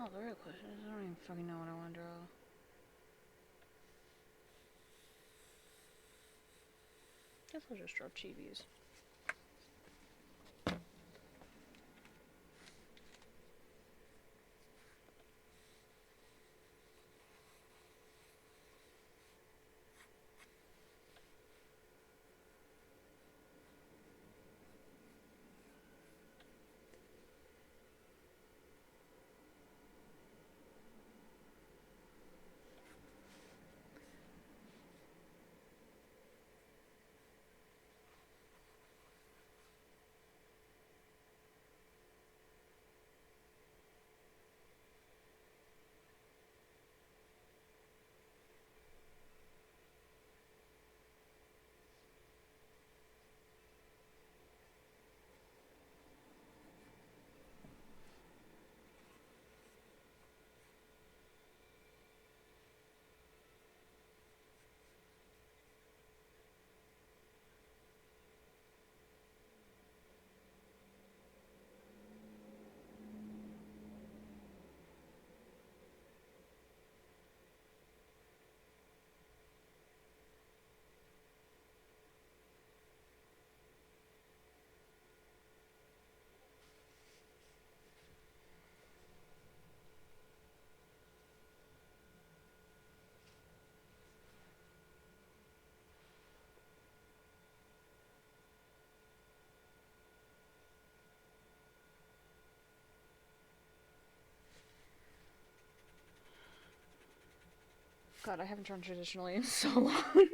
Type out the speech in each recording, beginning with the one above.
Oh, the real question is, I don't even fucking know what I want to draw. Guess I'll just draw chibis. God, I haven't drawn traditionally in so long.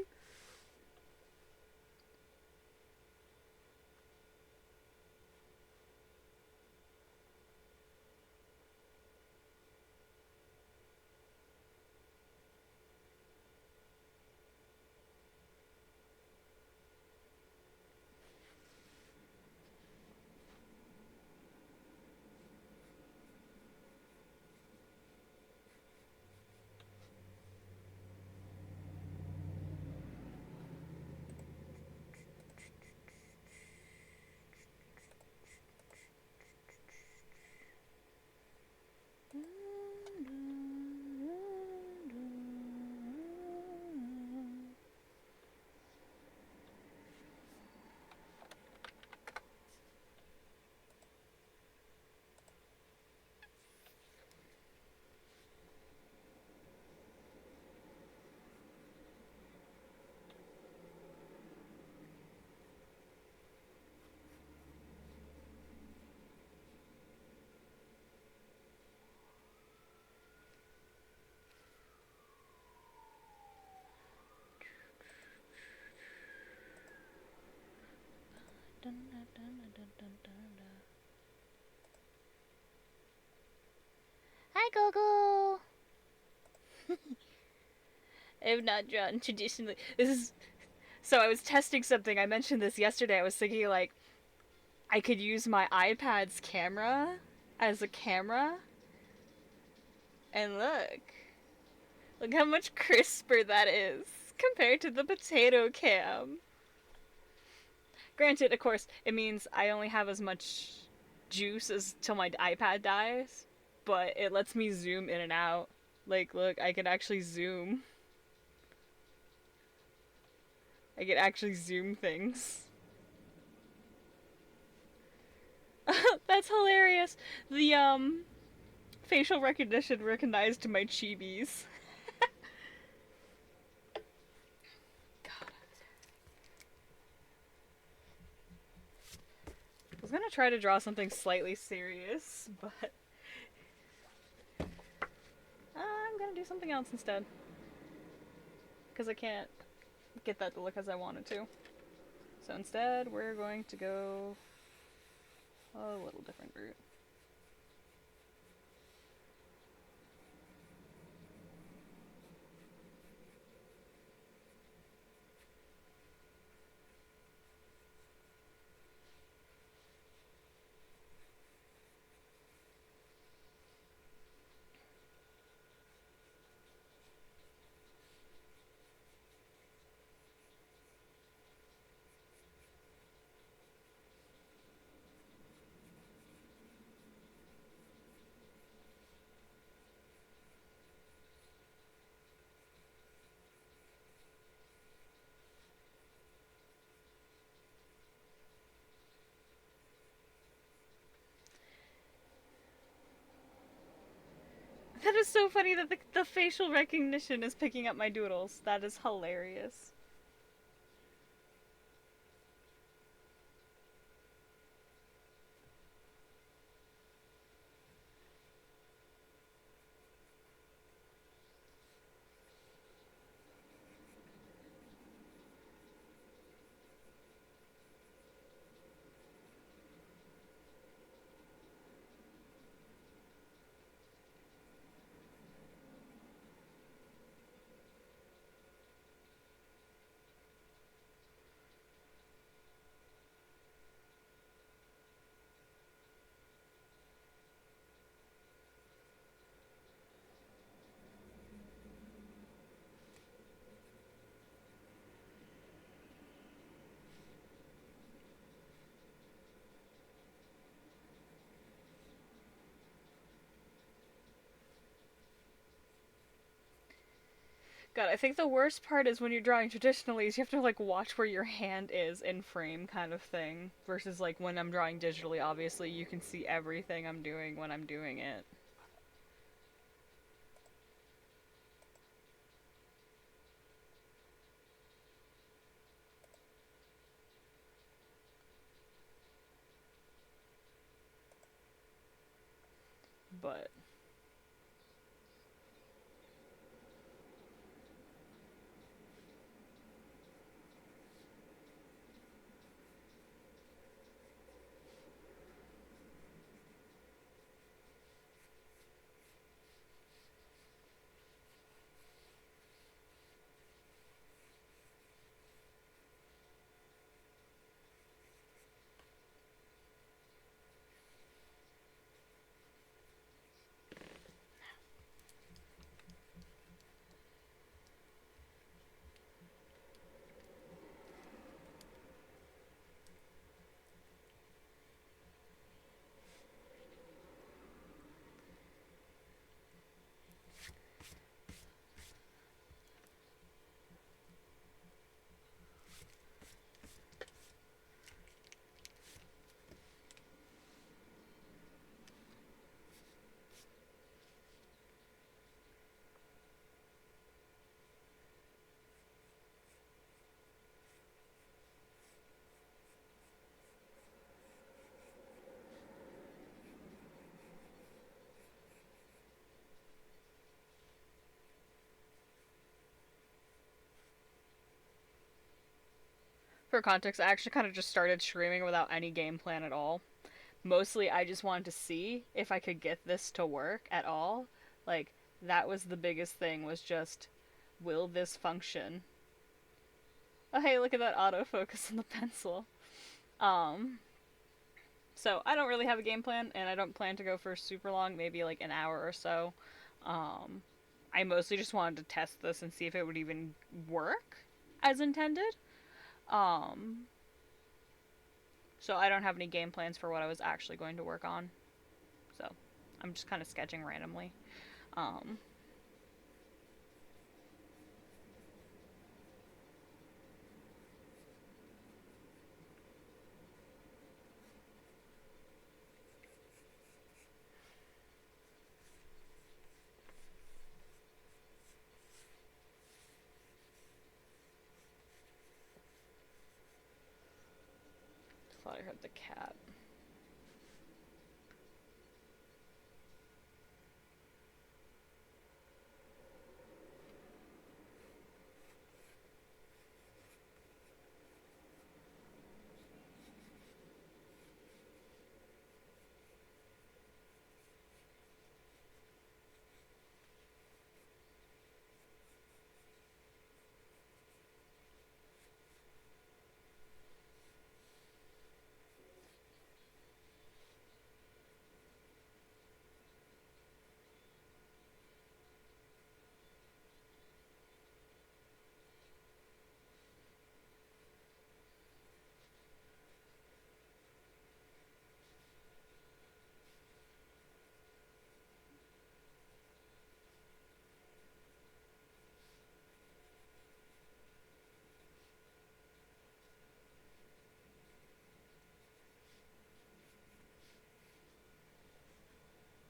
Hi, Gogo! I have not drawn traditionally. This is. So I was testing something. I mentioned this yesterday. I was thinking, like, I could use my iPad's camera as a camera. And look. Look how much crisper that is compared to the potato cam. Granted, of course, it means I only have as much juice as till my iPad dies, but it lets me zoom in and out Like, look, I can actually zoom. I can actually zoom things. That's hilarious. The facial recognition recognized my chibis. God. I was gonna try to draw something slightly serious, but I'm gonna do something else instead. Because I can't get that to look as I wanted to. So instead, we're going to go a little different route. That is so funny that the facial recognition is picking up my doodles. That is hilarious. God, I think the worst part is when you're drawing traditionally is you have to like watch where your hand is in frame kind of thing. Versus like when I'm drawing digitally, obviously you can see everything I'm doing when I'm doing it. But for context, I actually kind of just started streaming without any game plan at all. Mostly, I just wanted to see if I could get this to work at all. Like, that was the biggest thing, was just, will this function? Oh, hey, look at that autofocus on the pencil. Um, so I don't really have a game plan, and I don't plan to go for super long, maybe like an hour or so. Um, I mostly just wanted to test this and see if it would even work as intended. Um, so I don't have any game plans for what I was actually going to work on. So I'm just kind of sketching randomly. Um, I heard the cat.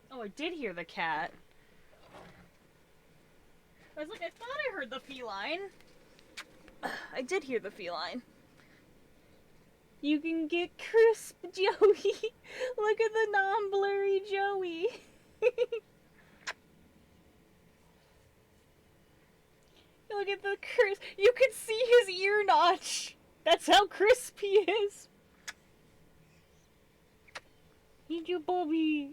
Oh, I did hear the cat. I was like, I thought I heard the feline. I did hear the feline. You can get crisp, Joey. Look at the non-blurry Joey. Look at the crisp. You can see his ear notch. That's how crisp he is. Eat your Bobby.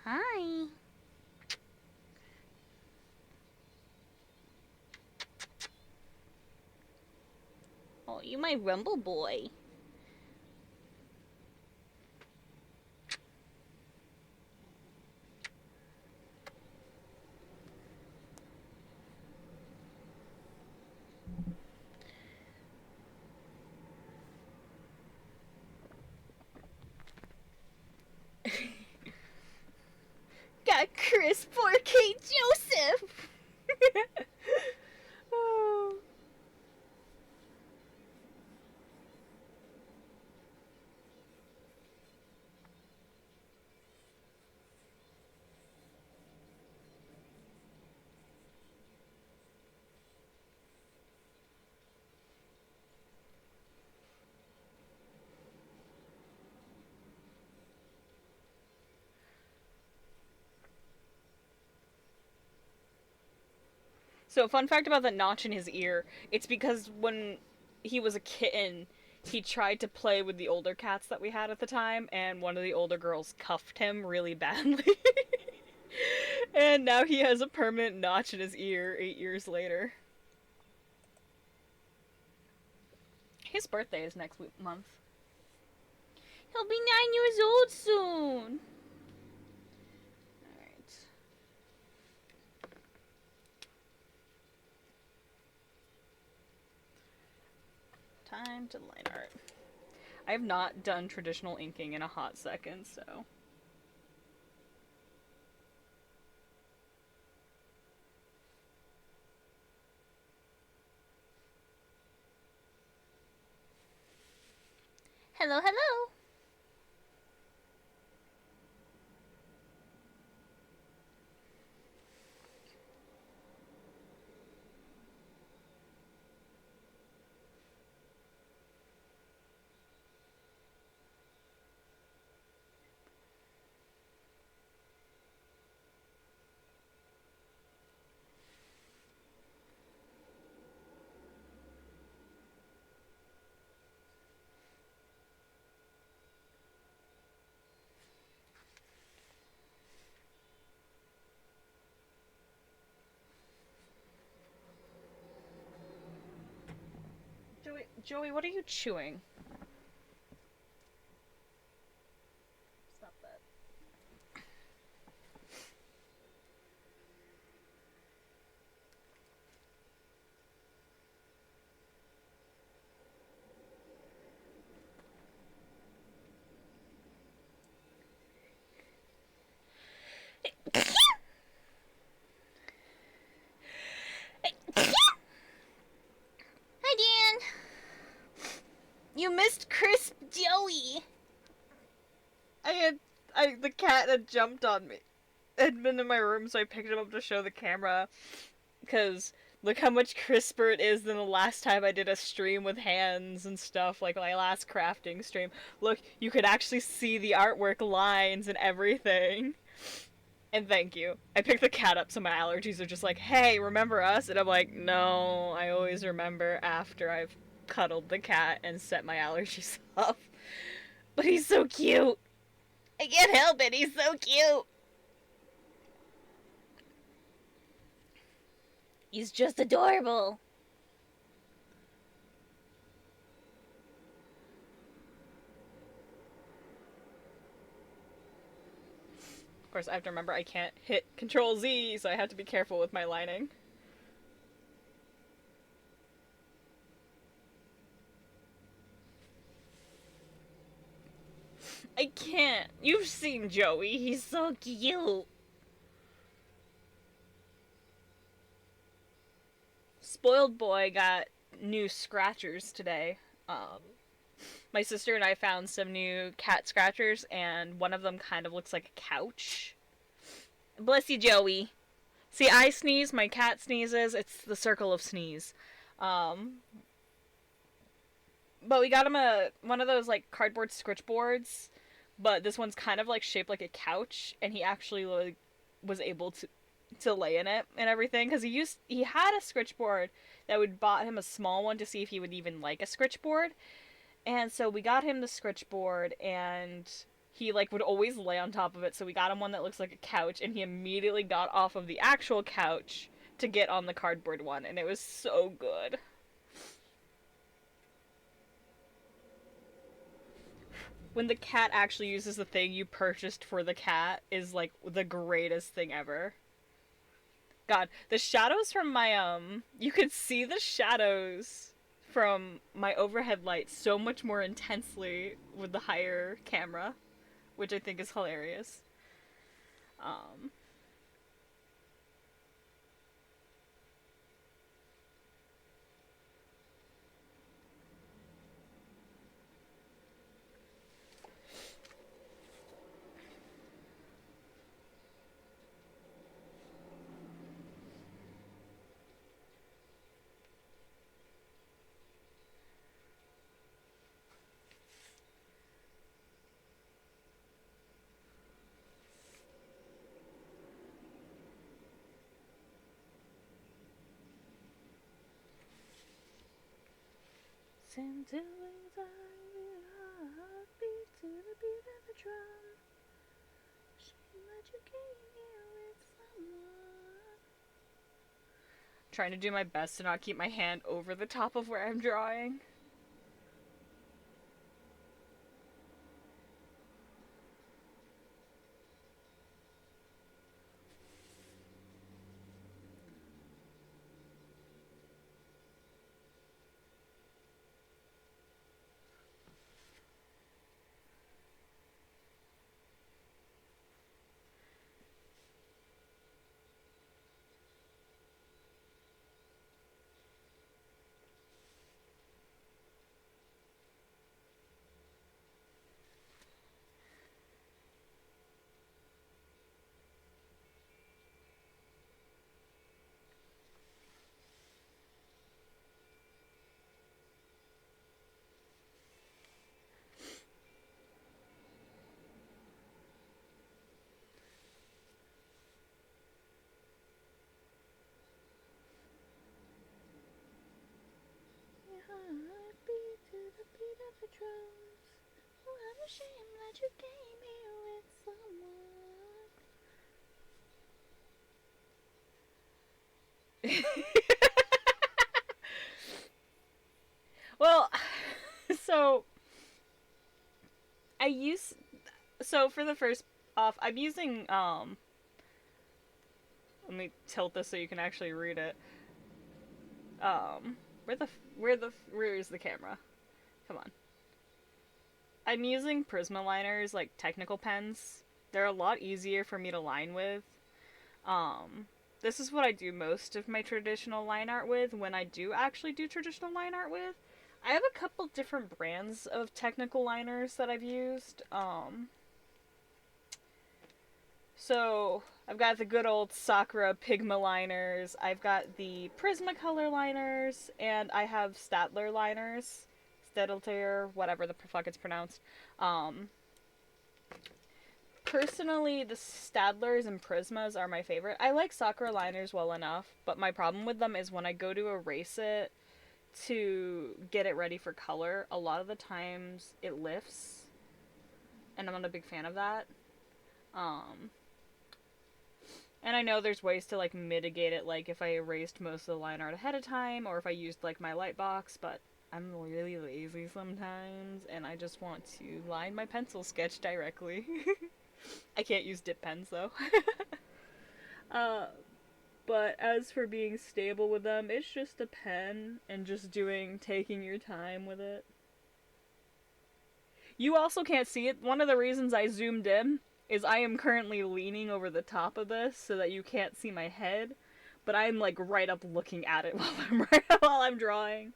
Hi. Oh, you my rumble boy. Got Chris 4K Joseph. Oh. So, fun fact about the notch in his ear, it's because when he was a kitten, he tried to play with the older cats that we had at the time, and one of the older girls cuffed him really badly. And now he has a permanent notch in his ear 8 years later. His birthday is next month. He'll be 9 years old soon. Time to line art. I have not done traditional inking in a hot second, so. Hello, hello. Joey, what are you chewing? Stop that. Hi, Dan. You missed Crisp Joey. The cat had jumped on me. Had been in my room, so I picked him up to show the camera. Because Look how much crisper it is than the last time I did a stream with hands and stuff, like my last crafting stream. Look, you could actually see the artwork lines and everything. And thank you. I picked the cat up so my allergies are just like, hey, remember us? And I'm like, no, I always remember after I've cuddled the cat and set my allergies off. But he's so cute. I can't help it, he's so cute. He's just adorable. Of course, I have to remember I can't hit Control Z, so I have to be careful with my lining. I can't. You've seen Joey. He's so cute. Spoiled boy got new scratchers today. My sister and I found some new cat scratchers, and one of them kind of looks like a couch. Bless you, Joey. See, I sneeze, my cat sneezes. It's the circle of sneeze. Um, but we got him one of those like cardboard scritch boards, but this one's kind of like shaped like a couch, and he actually like was able to lay in it and everything because he had a scritch board that would bought him a small one to see if he would even like a scritch board. And so we got him the scritch board, and he like would always lay on top of it. So we got him one that looks like a couch, and he immediately got off of the actual couch to get on the cardboard one, and it was so good. When the cat actually uses the thing you purchased for the cat is like the greatest thing ever. God, the shadows from my you could see the shadows from my overhead light so much more intensely with the higher camera, which I think is hilarious. Um, Send to anxiety, heartbeat to the beat of the drum. Shame that you came here with someone. Trying to do my best to not keep my hand over the top of where I'm drawing. Heartbeat to the beat of the drums. Oh, I'm ashamed that you came here with someone. Well, so I use so for the first off, I'm using let me tilt this so you can actually read it. Um, where is the camera? Come on. I'm using Prisma liners, like technical pens. They're a lot easier for me to line with. Um, this is what I do most of my traditional line art with when I do actually do traditional line art with. I have a couple different brands of technical liners that I've used. So I've got the good old Sakura Pigma liners. I've got the Prismacolor liners, and I have Statler liners. Stedler, whatever the fuck it's pronounced. Um, Personally, the Stadlers and Prismas are my favorite. I like Sakura liners well enough, but my problem with them is when I go to erase it to get it ready for color, a lot of the times it lifts, and I'm not a big fan of that. Um, and I know there's ways to like mitigate it, like if I erased most of the line art ahead of time, or if I used like my light box, but I'm really lazy sometimes, and I just want to line my pencil sketch directly. I can't use dip pens though. uh, but as for being stable with them, it's just a pen and just taking your time with it. You also can't see it. One of the reasons I zoomed in is I am currently leaning over the top of this so that you can't see my head, but I'm like right up looking at it while I'm drawing.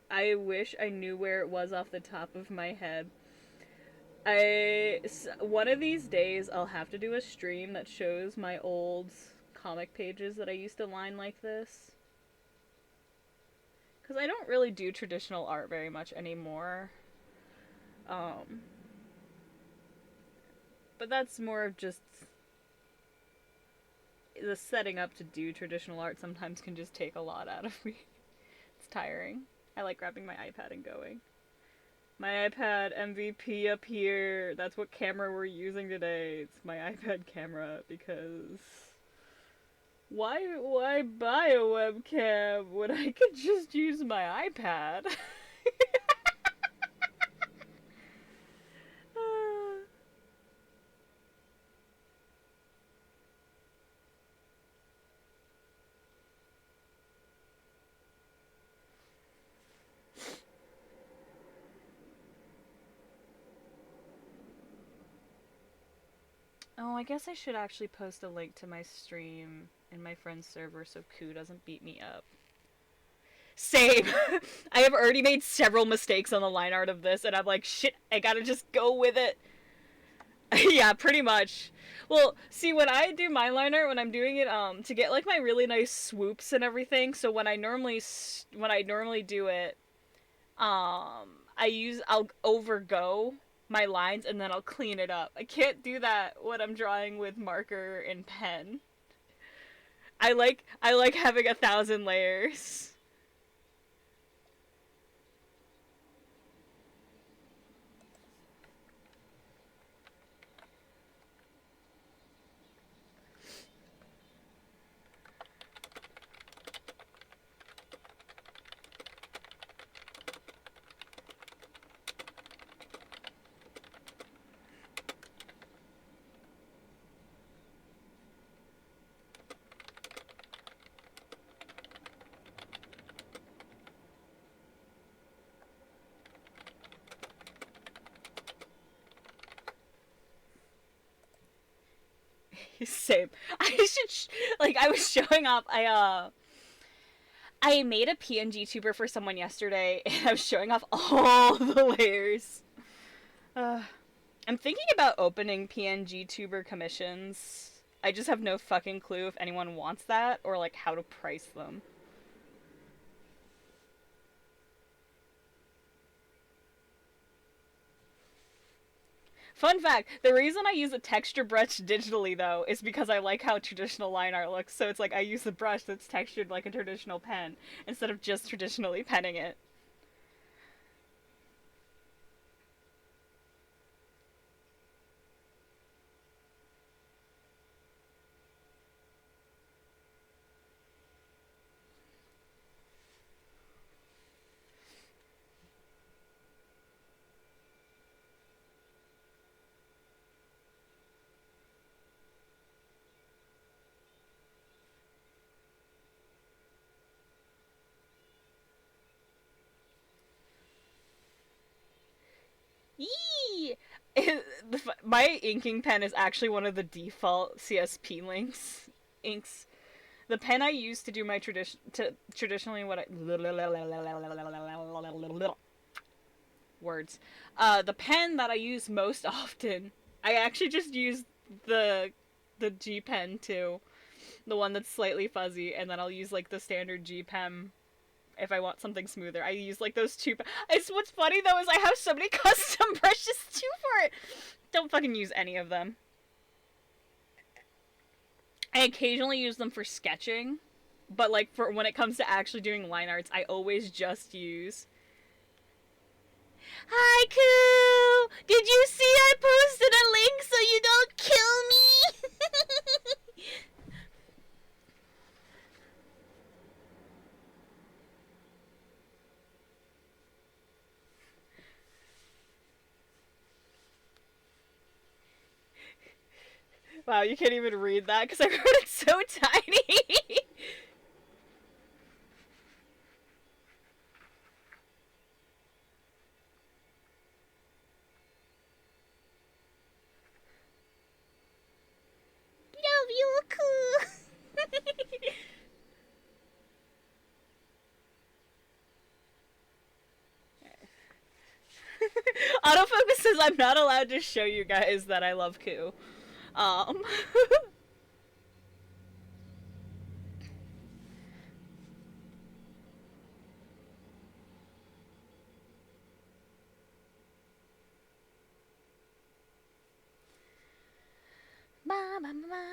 I wish I knew where it was off the top of my head. One of these days I'll have to do a stream that shows my old comic pages that I used to line like this. Cuz I don't really do traditional art very much anymore. Um but that's more of just the setting up to do traditional art sometimes can just take a lot out of me. It's tiring. I like grabbing my iPad and going. My iPad MVP up here. That's what camera we're using today. It's my iPad camera because why buy a webcam when I could just use my iPad? Oh, I guess I should actually post a link to my stream in my friend's server so Koo doesn't beat me up. Same. I have already made several mistakes on the line art of this, and I'm like, shit, I gotta just go with it. Yeah, pretty much. Well, see, when I do my liner, when I'm doing it, to get like my really nice swoops and everything. So when I normally do it, I'll overgo my lines and then I'll clean it up. I can't do that when I'm drawing with marker and pen. I like having 1,000 layers. Same. I was showing off. I made a PNG tuber for someone yesterday, and I was showing off all the layers. Uh, I'm thinking about opening PNG tuber commissions. I just have no fucking clue if anyone wants that or like how to price them. Fun fact, the reason I use a texture brush digitally though is because I like how traditional line art looks. So it's like I use a brush that's textured like a traditional pen instead of just traditionally penning it. My inking pen is actually one of the default CSP inks. The pen I use to do my traditionally what I words. The pen that I use most often, I actually just use the G pen too, the one that's slightly fuzzy, and then I'll use like the standard G pen if I want something smoother. I use like those two. What's funny though is I have so many custom brushes too for it. Don't fucking use any of them. I occasionally use them for sketching, but like for when it comes to actually doing line arts, I always just use. Haiku! Did you see I posted a link so you don't kill me? Wow, you can't even read that because I wrote it so tiny. Love you, cool. Autofocus says I'm not allowed to show you guys that I love Ku. Ba, ba, ba, ba.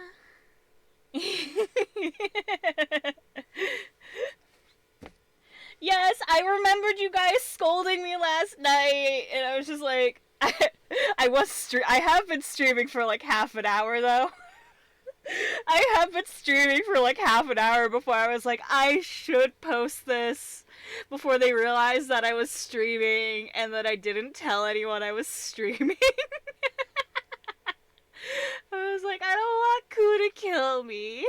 Yes, I remembered you guys scolding me last night, and I was just like, I have been streaming for like half an hour though. I have been streaming for like half an hour before I was like, I should post this before they realized that I was streaming and that I didn't tell anyone I was streaming. I was like, I don't want Ku to kill me.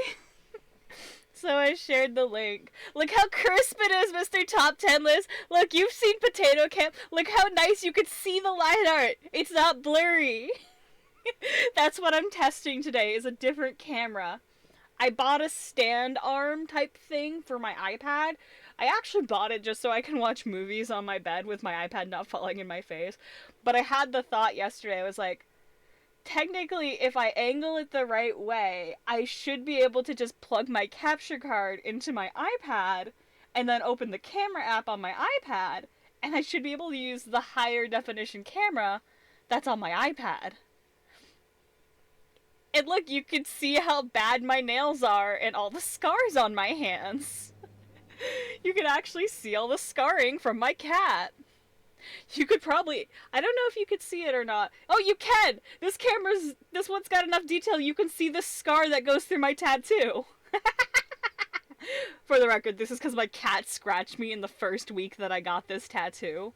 So I shared the link. Look how crisp it is, Mr. Top 10 List. Look, you've seen Potato Camp. Look how nice you can see the line art. It's not blurry. That's what I'm testing today, is a different camera. I bought a stand arm type thing for my iPad. I actually bought it just so I can watch movies on my bed with my iPad not falling in my face. But I had the thought yesterday, I was like, technically, if I angle it the right way, I should be able to just plug my capture card into my iPad and then open the camera app on my iPad, and I should be able to use the higher definition camera that's on my iPad. And look, you can see how bad my nails are and all the scars on my hands. You can actually see all the scarring from my cat. You could probably, I don't know if you could see it or not. Oh, you can! This one's got enough detail you can see the scar that goes through my tattoo. For the record, this is because my cat scratched me in the first week that I got this tattoo.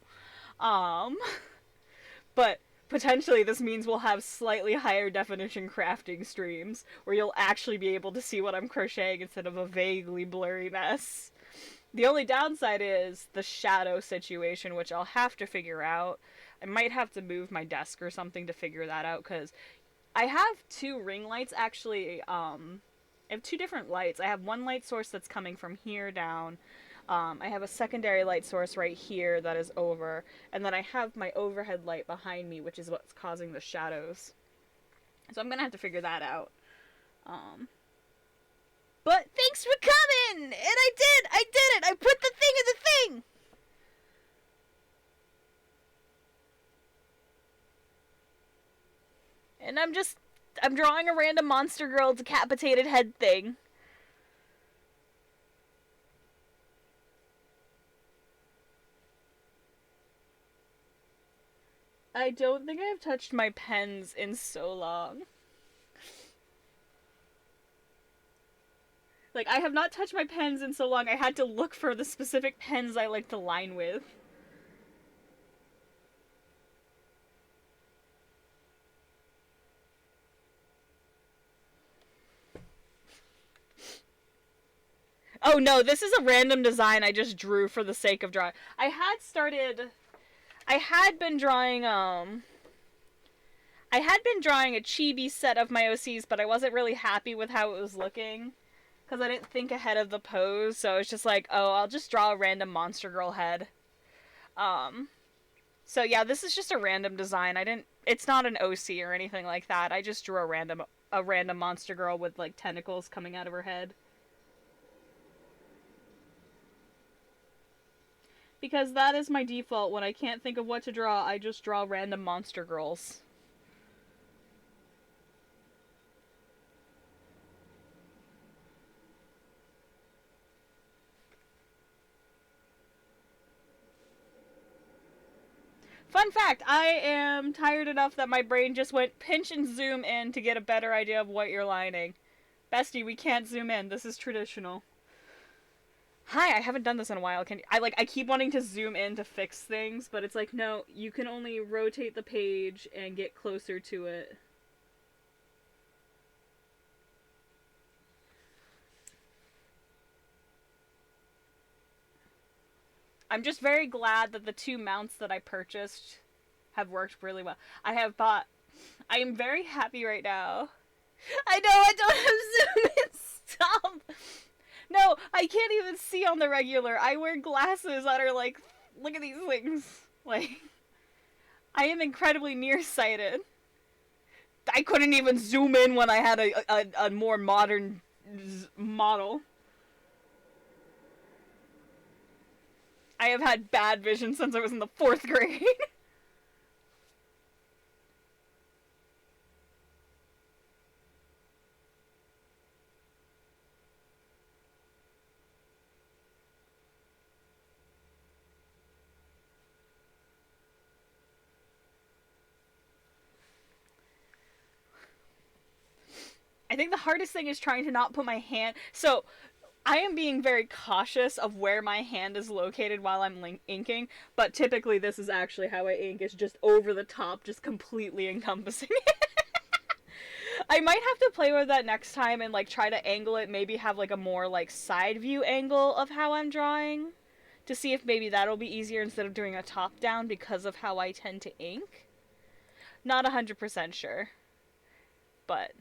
But potentially this means we'll have slightly higher definition crafting streams, where you'll actually be able to see what I'm crocheting instead of a vaguely blurry mess. The only downside is the shadow situation, which I'll have to figure out. I might have to move my desk or something to figure that out, because I have two ring lights, actually. I have two different lights. I have one light source that's coming from here down. I have a secondary light source right here that is over. And then I have my overhead light behind me, which is what's causing the shadows. So I'm going to have to figure that out. But thanks for coming! And I did it! I put the thing in the thing! And I'm drawing a random Monster Girl decapitated head thing. I don't think I've touched my pens in so long. Like, I have not touched my pens in so long, I had to look for the specific pens I like to line with. Oh no, this is a random design I just drew for the sake of drawing. I had been drawing, I had been drawing a chibi set of my OCs, but I wasn't really happy with how it was looking. Because I didn't think ahead of the pose, so it's just like, oh, I'll just draw a random monster girl head. Um, so yeah, this is just a random design. I didn't. It's not an OC or anything like that. I just drew a random monster girl with like tentacles coming out of her head. Because that is my default. When I can't think of what to draw, I just draw random monster girls. Fun fact, I am tired enough that my brain just went pinch and zoom in to get a better idea of what you're lining. Bestie, we can't zoom in. This is traditional. Hi, I haven't done this in a while. Can I keep wanting to zoom in to fix things, but it's like, no, you can only rotate the page and get closer to it. I'm just very glad that the two mounts that I purchased have worked really well. I am very happy right now. I know I don't have zoom in. Stop. No, I can't even see on the regular. I wear glasses that are like, look at these things. Like, I am incredibly nearsighted. I couldn't even zoom in when I had a more modern model. I have had bad vision since I was in the 4th grade. I think the hardest thing is trying to not put my hand. So, I am being very cautious of where my hand is located while I'm inking, but typically this is actually how I ink. It's just over the top, just completely encompassing it. I might have to play with that next time and like try to angle it, maybe have like a more like side view angle of how I'm drawing to see if maybe that'll be easier instead of doing a top down because of how I tend to ink. Not 100% sure, but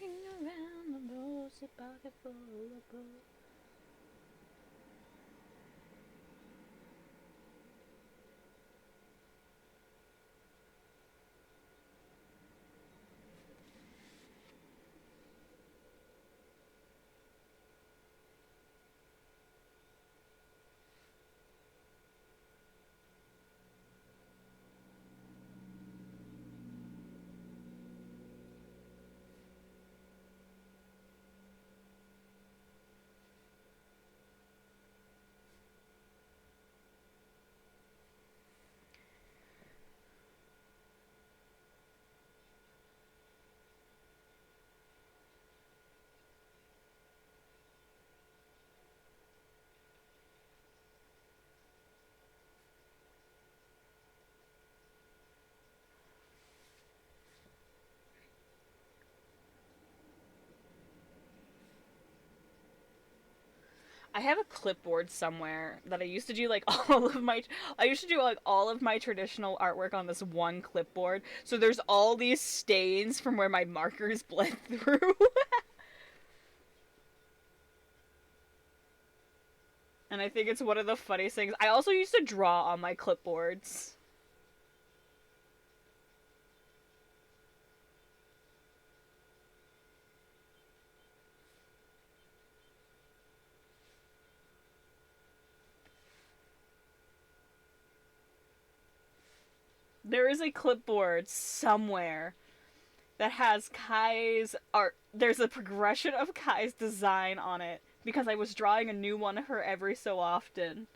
around the rose, a pocket full of gold. I have a clipboard somewhere that I used to do like I used to do like all of my traditional artwork on this one clipboard. So there's all these stains from where my markers bled through. And I think it's one of the funniest things. I also used to draw on my clipboards. There is a clipboard somewhere that has Kai's art. There's a progression of Kai's design on it because I was drawing a new one of her every so often.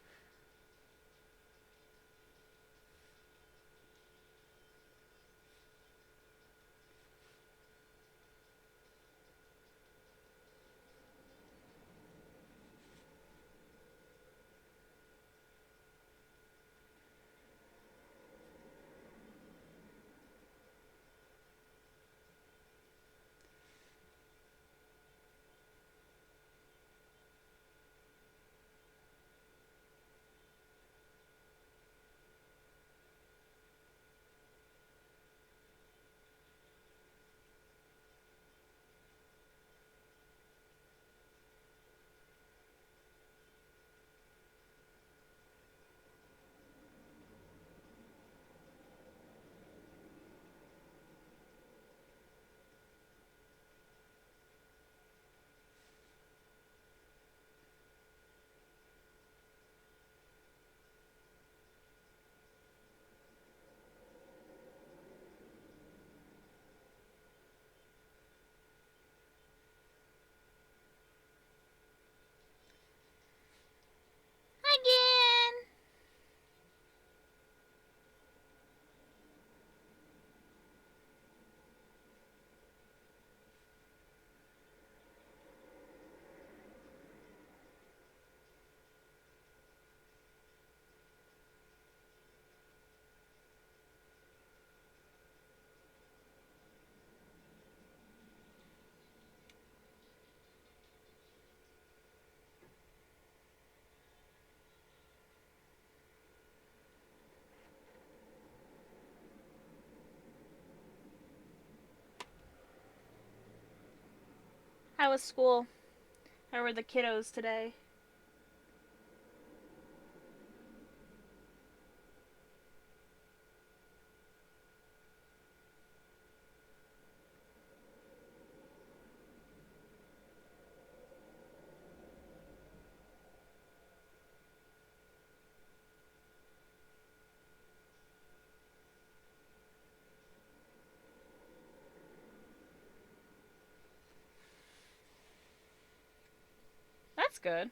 How was school? How were the kiddos today? That's good.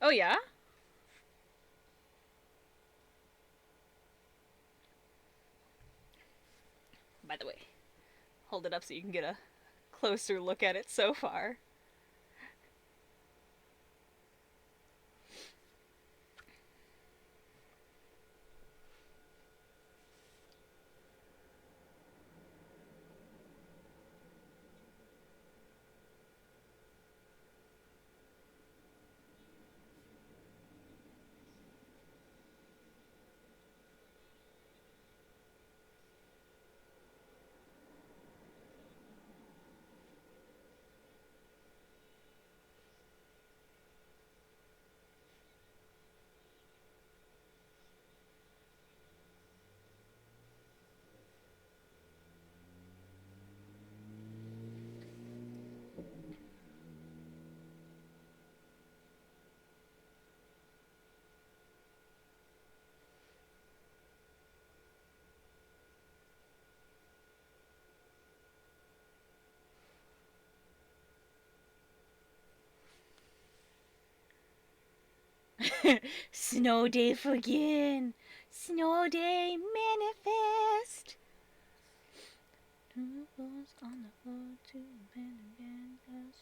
Oh, yeah? By the way, hold it up so you can get a closer look at it so far. Snow day again. Snow day manifest. On the floor to again.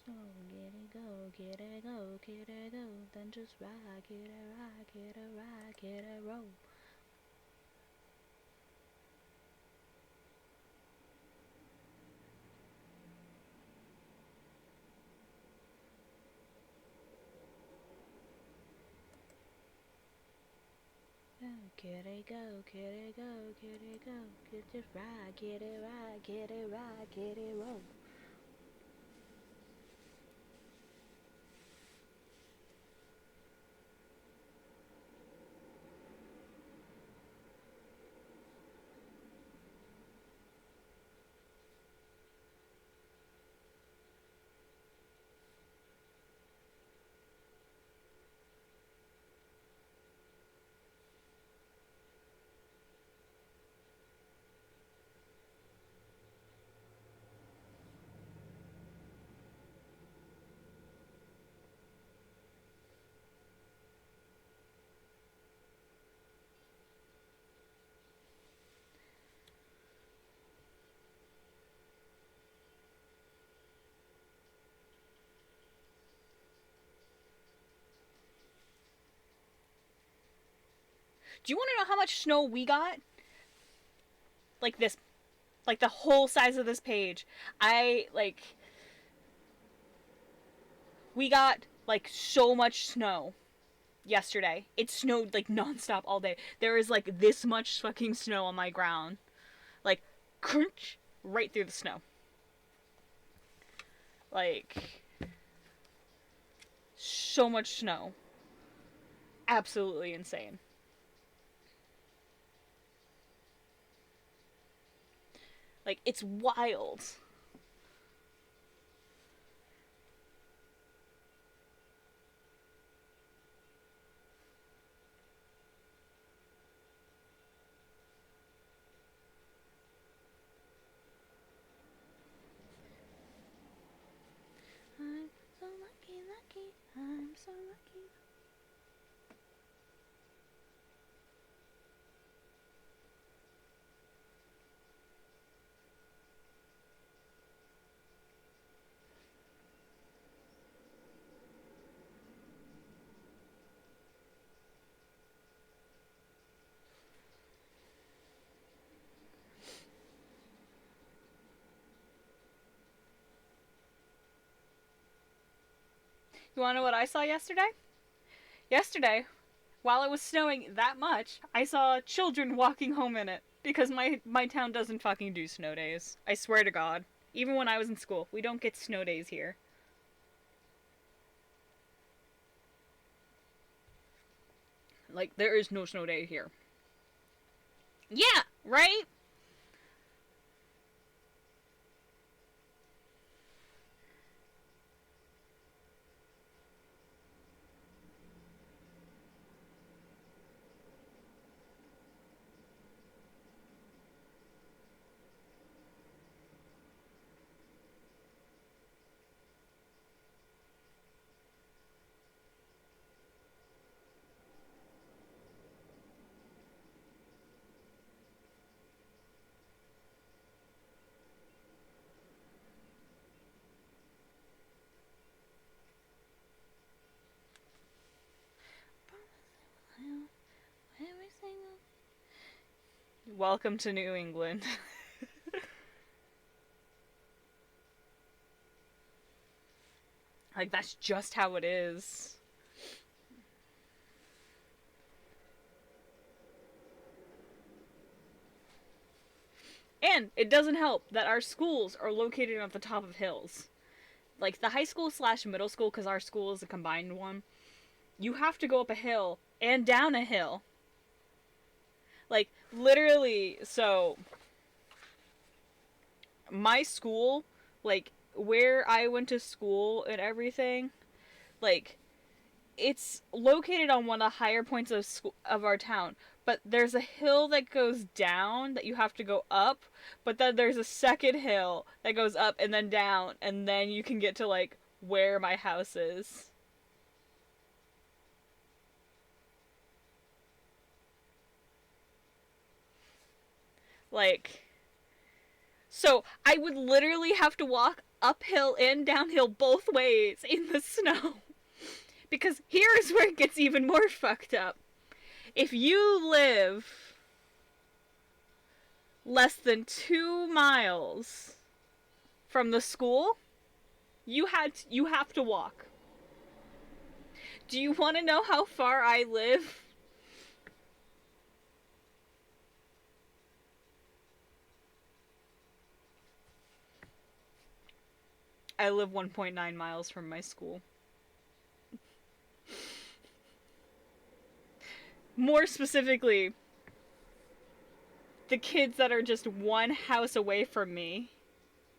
So get it go, get it go, get it go. Then just rock it, rock it, rock it, roll. Get it go, get it go, get it go, get it right, get it right, get it right, get it roll. Do you want to know how much snow we got? Like this, like the whole size of this page. We got like so much snow yesterday. It snowed like nonstop all day. There is like this much fucking snow on my ground. Like, crunch, right through the snow. Like, so much snow. Absolutely insane. Like, it's wild. You wanna know what I saw yesterday? Yesterday, while it was snowing that much, I saw children walking home in it. Because my town doesn't fucking do snow days. I swear to God. Even when I was in school, we don't get snow days here. Like, there is no snow day here. Yeah, right? Welcome to New England. Like, that's just how it is. And it doesn't help that our schools are located at the top of hills. Like, the high school slash middle school, because our school is a combined one, you have to go up a hill and down a hill. Like, literally, so my school, like, where I went to school and everything, like, it's located on one of the higher points of our town. But there's a hill that goes down that you have to go up, but then there's a second hill that goes up and then down, and then you can get to, like, where my house is. Like, so I would literally have to walk uphill and downhill both ways in the snow. Because here is where it gets even more fucked up. If you live less than 2 miles from the school, you have to walk. Do you want to know how far I live? I live 1.9 miles from my school. More specifically, the kids that are just one house away from me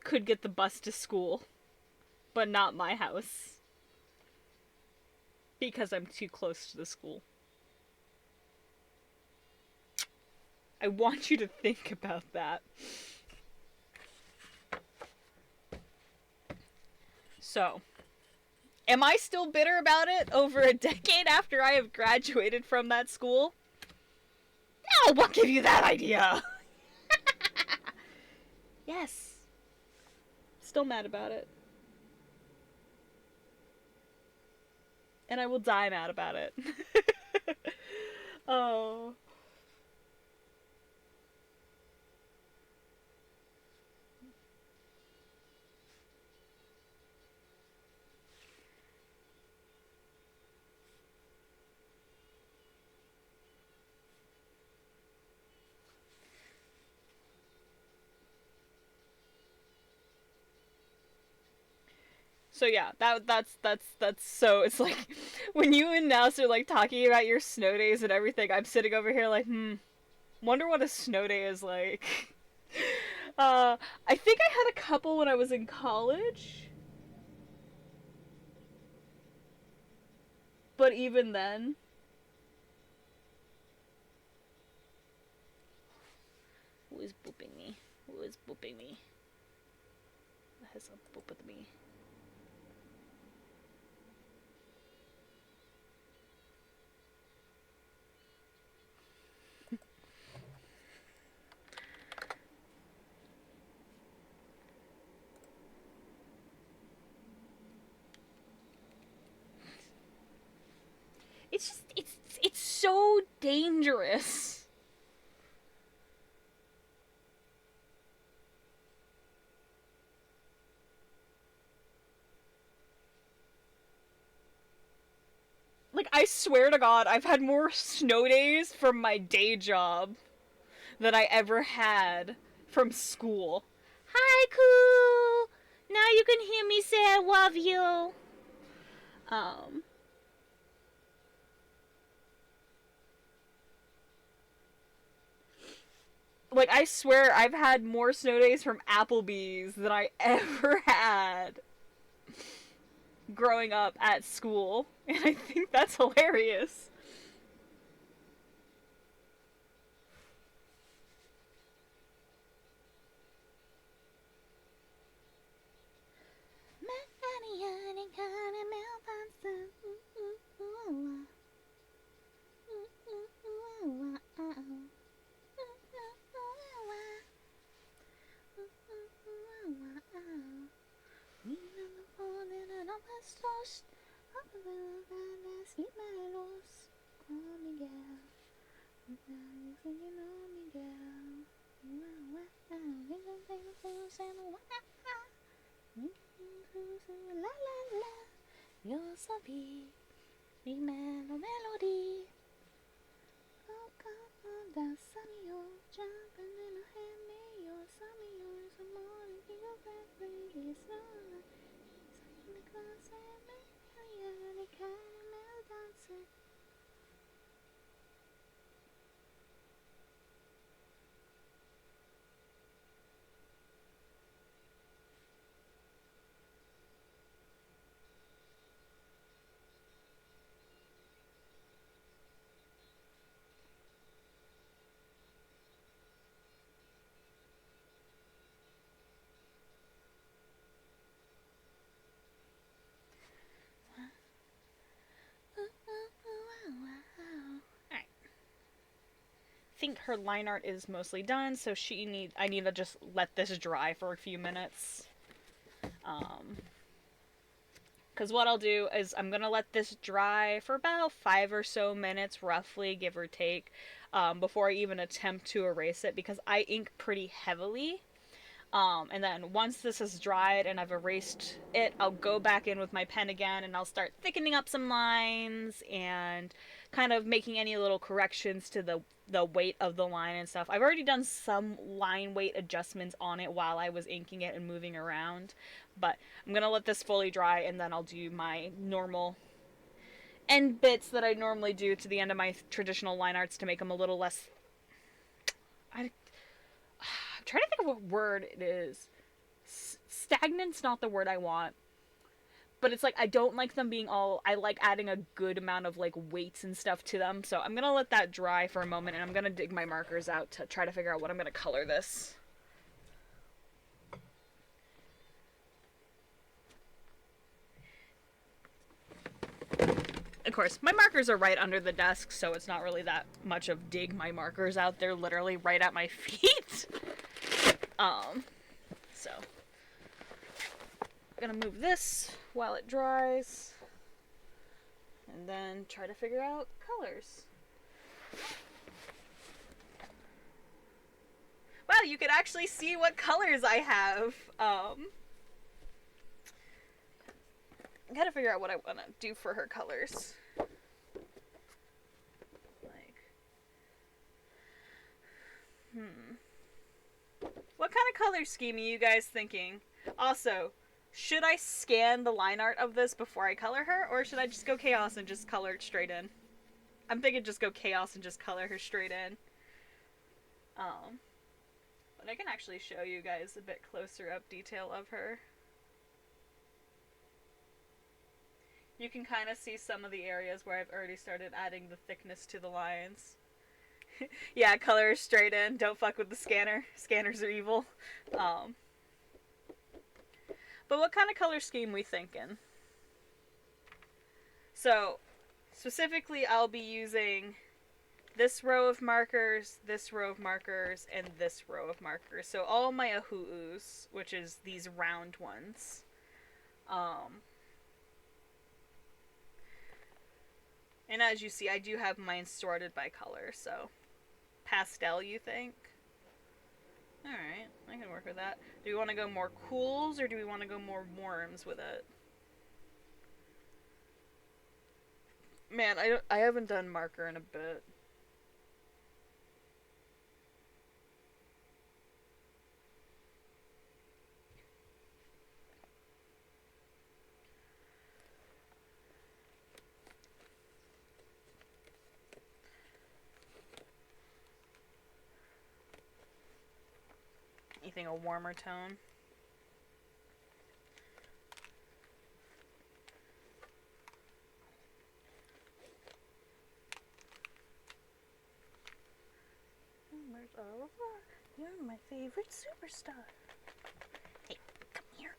could get the bus to school, but not my house. Because I'm too close to the school. I want you to think about that. So, am I still bitter about it over a decade after I have graduated from that school? No, what gave you that idea? Yes. Still mad about it. And I will die mad about it. Oh. So yeah, that's so it's like when you and Mouse are like talking about your snow days and everything, I'm sitting over here like, wonder what a snow day is like. I think I had a couple when I was in college. But even then, who is booping me? Who is booping me? Who has a boop with me? It's just it's so dangerous. I swear to God, I've had more snow days from my day job than I ever had from school. Hi, Cool! Now you can hear me say I love you. Um, like, I swear I've had more snow days from Applebee's than I ever had growing up at school. And I think that's hilarious. You're so big, melody. Think her line art is mostly done, so I need to just let this dry for a few minutes. Because what I'll do is I'm gonna let this dry for about 5 or so minutes, roughly, give or take, before I even attempt to erase it, because I ink pretty heavily. And then once this is dried and I've erased it, I'll go back in with my pen again and I'll start thickening up some lines and kind of making any little corrections to the weight of the line and stuff. I've already done some line weight adjustments on it while I was inking it and moving around, but I'm gonna let this fully dry and then I'll do my normal end bits that I normally do to the end of my traditional line arts to make them a little less. I'm trying to think of what word it is. Stagnant's not the word I want. But it's like, I don't like them being all. I like adding a good amount of like weights and stuff to them. So I'm gonna let that dry for a moment and I'm gonna dig my markers out to try to figure out what I'm gonna color this. Of course, my markers are right under the desk, so it's not really that much of dig my markers out. They're literally right at my feet. So I'm gonna move this while it dries and then try to figure out colors. Wow, you can actually see what colors I have. I gotta figure out what I wanna do for her colors. What kind of color scheme are you guys thinking? Also, should I scan the line art of this before I color her, or should I just go chaos and just color it straight in? I'm thinking just go chaos and just color her straight in. But I can actually show you guys a bit closer up detail of her. You can kind of see some of the areas where I've already started adding the thickness to the lines. Yeah, color straight in. Don't fuck with the scanner. Scanners are evil. But what kind of color scheme we thinking? So, specifically, I'll be using this row of markers, this row of markers, and this row of markers. So all my ahu'us, which is these round ones. And as you see, I do have mine sorted by color, so pastel, you think? Alright, I can work with that. Do we want to go more cools, or do we want to go more warms with it? Man, I haven't done marker in a bit. You think a warmer tone? Where's Oliver? You're my favorite superstar. Hey, come here.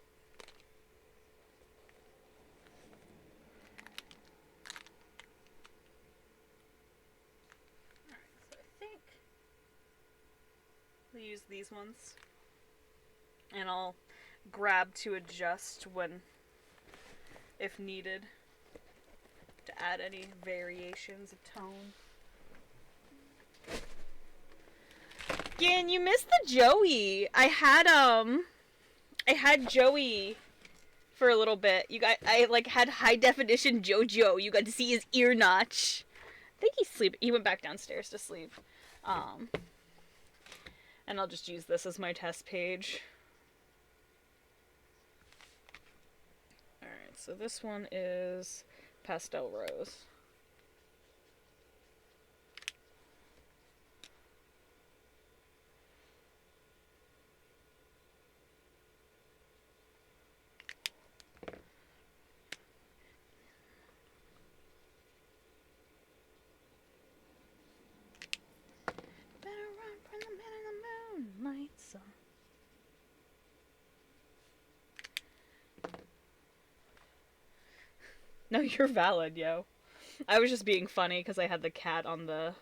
Alright, so I think we'll use these ones. And I'll grab to adjust when, if needed, to add any variations of tone. Again, you missed the Joey. I had Joey for a little bit. I like had high definition JoJo. You got to see his ear notch. I think he went back downstairs to sleep. And I'll just use this as my test page. Alright, so this one is Pastel Rose. No, you're valid, yo. I was just being funny because I had the cat on the...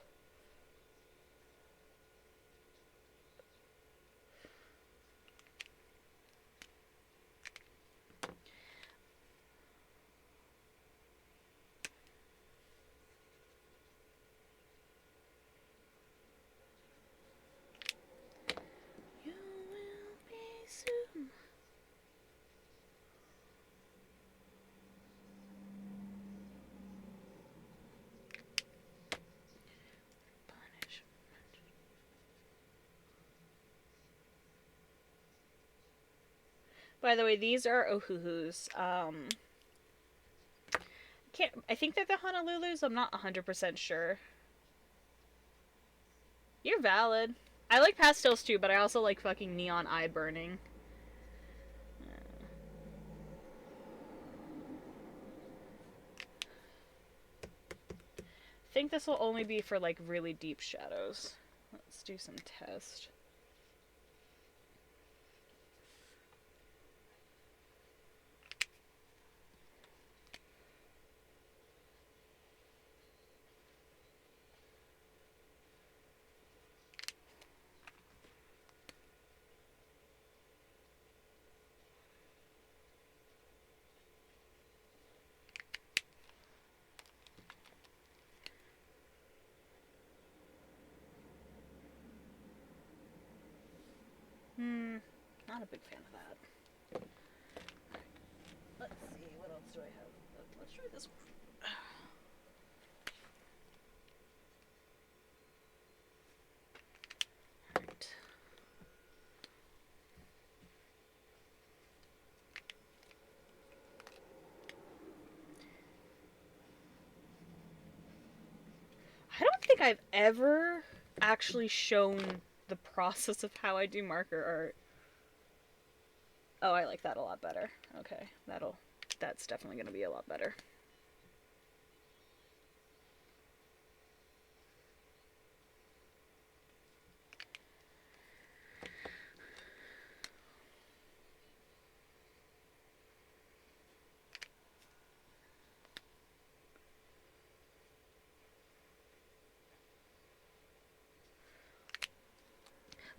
You will be soon. By the way, these are Ohuhus. I think they're the Honolulus. I'm not 100% sure. You're valid. I like pastels too, but I also like fucking neon eye burning. I think this will only be for like really deep shadows. Let's do some test. Not a big fan of that. Let's see, what else do I have? Let's try this one. Alright. I don't think I've ever actually shown the process of how I do marker art. Oh, I like that a lot better. Okay, that's definitely gonna be a lot better.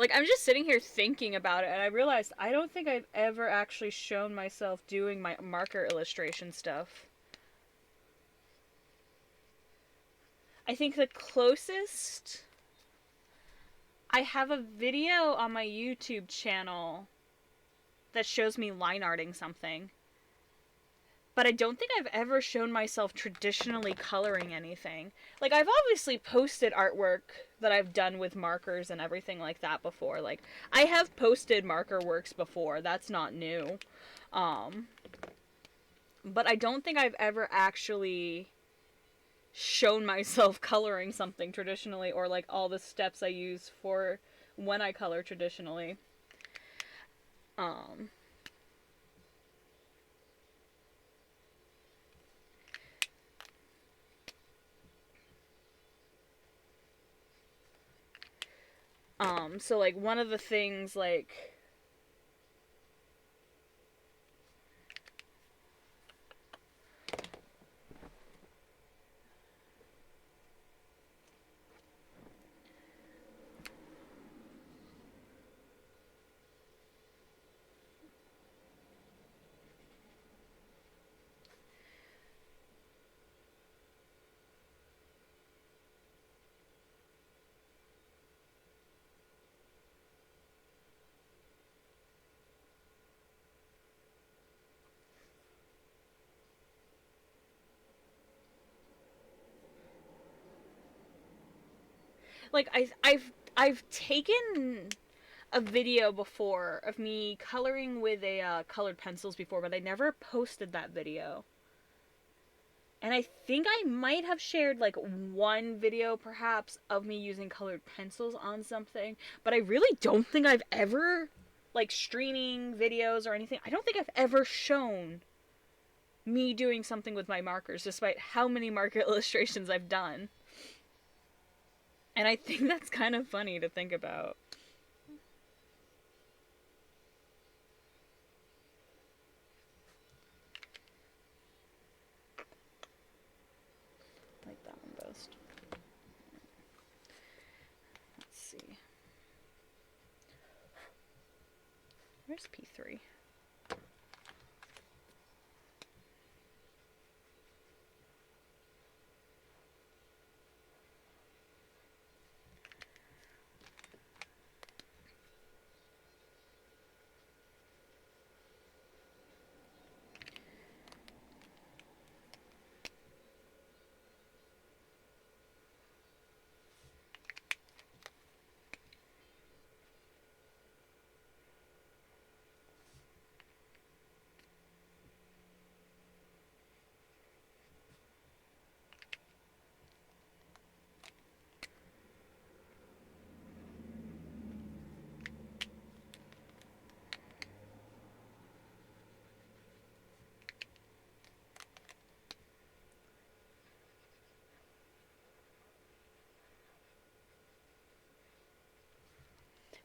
Like, I'm just sitting here thinking about it, and I realized I don't think I've ever actually shown myself doing my marker illustration stuff. I think the closest... I have a video on my YouTube channel that shows me line arting something. but I don't think I've ever shown myself traditionally coloring anything. Like, I've obviously posted artwork that I've done with markers and everything like that before. Like, I have posted marker works before. That's not new. But I don't think I've ever actually shown myself coloring something traditionally, or like all the steps I use for when I color traditionally. Um, so like one of the things like I've taken a video before of me coloring with a colored pencils before, but I never posted that video. And I think I might have shared like one video perhaps of me using colored pencils on something, but I really don't think I've ever, like, streaming videos or anything, I don't think I've ever shown me doing something with my markers, despite how many marker illustrations I've done. And I think that's kind of funny to think about. Like that one best. Let's see. Where's P3?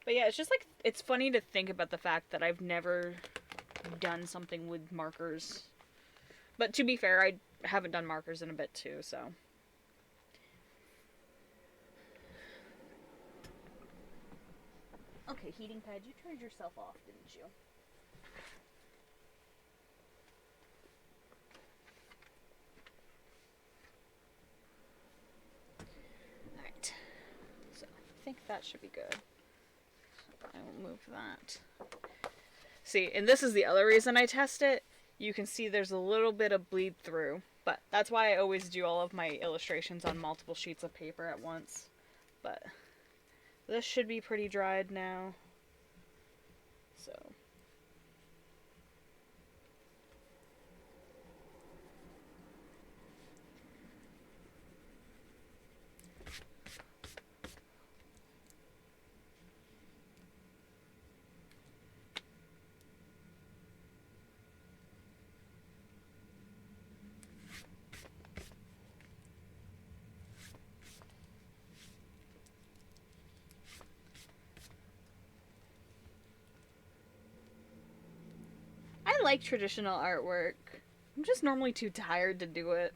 But yeah, it's just like, it's funny to think about the fact that I've never done something with markers. But to be fair, I haven't done markers in a bit too, so. Okay, heating pad, you turned yourself off, didn't you? Alright. So, I think that should be good. I will move that. See, and this is the other reason I test it. You can see there's a little bit of bleed through, but that's why I always do all of my illustrations on multiple sheets of paper at once. But this should be pretty dried now. So. I like traditional artwork. I'm just normally too tired to do it.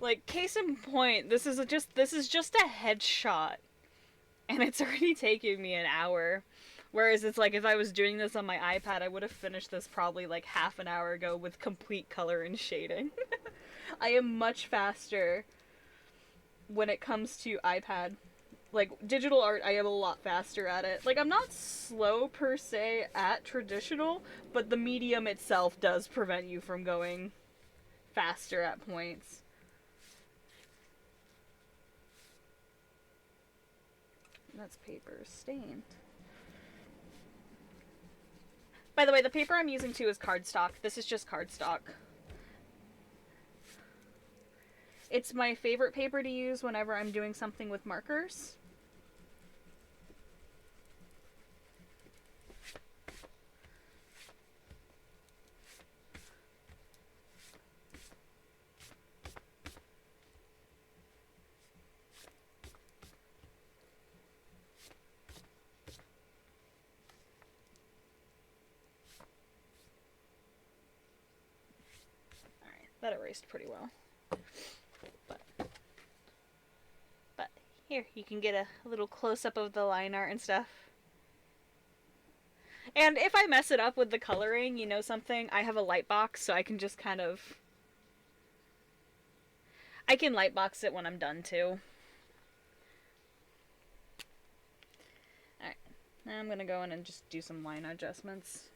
Like, case in point, this is just a headshot, and it's already taken me an hour. Whereas it's like, if I was doing this on my iPad, I would have finished this probably like half an hour ago with complete color and shading. I am much faster when it comes to iPad Like, digital art, I am a lot faster at it. Like, I'm not slow per se at traditional, but the medium itself does prevent you from going faster at points. That's paper stained. By the way, the paper I'm using too is cardstock. This is just cardstock. It's my favorite paper to use whenever I'm doing something with markers. Alright, that erased pretty well. But here, you can get a little close-up of the line art and stuff. And if I mess it up with the coloring, you know something, I have a light box, so I can just kind of... I can lightbox it when I'm done, too. Alright, now I'm gonna go in and just do some line adjustments.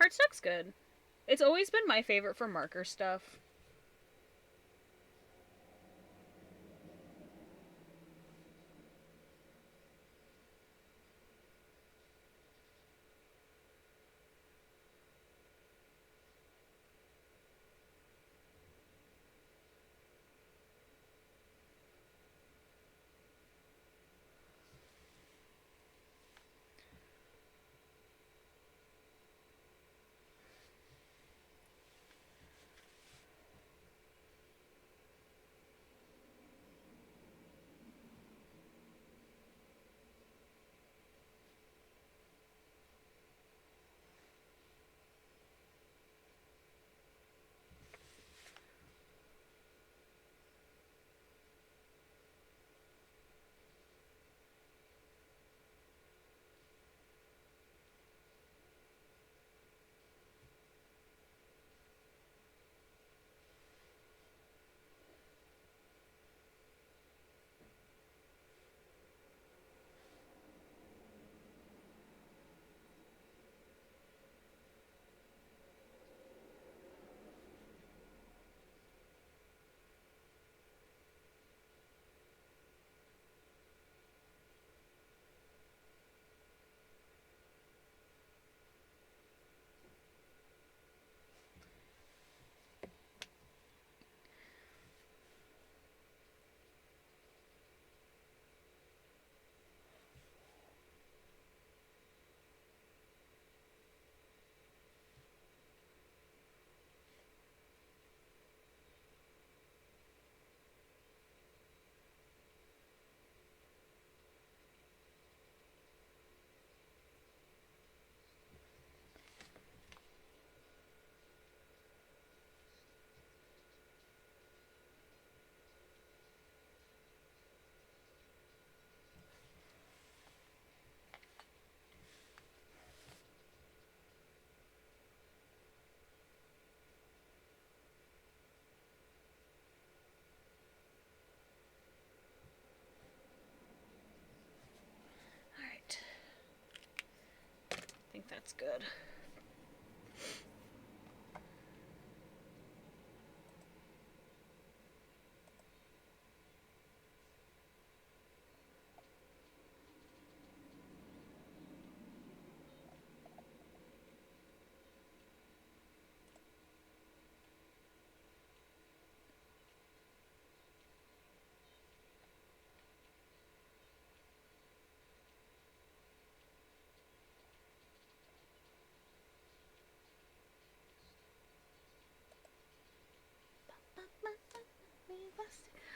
Cardstock's good. It's always been my favorite for marker stuff.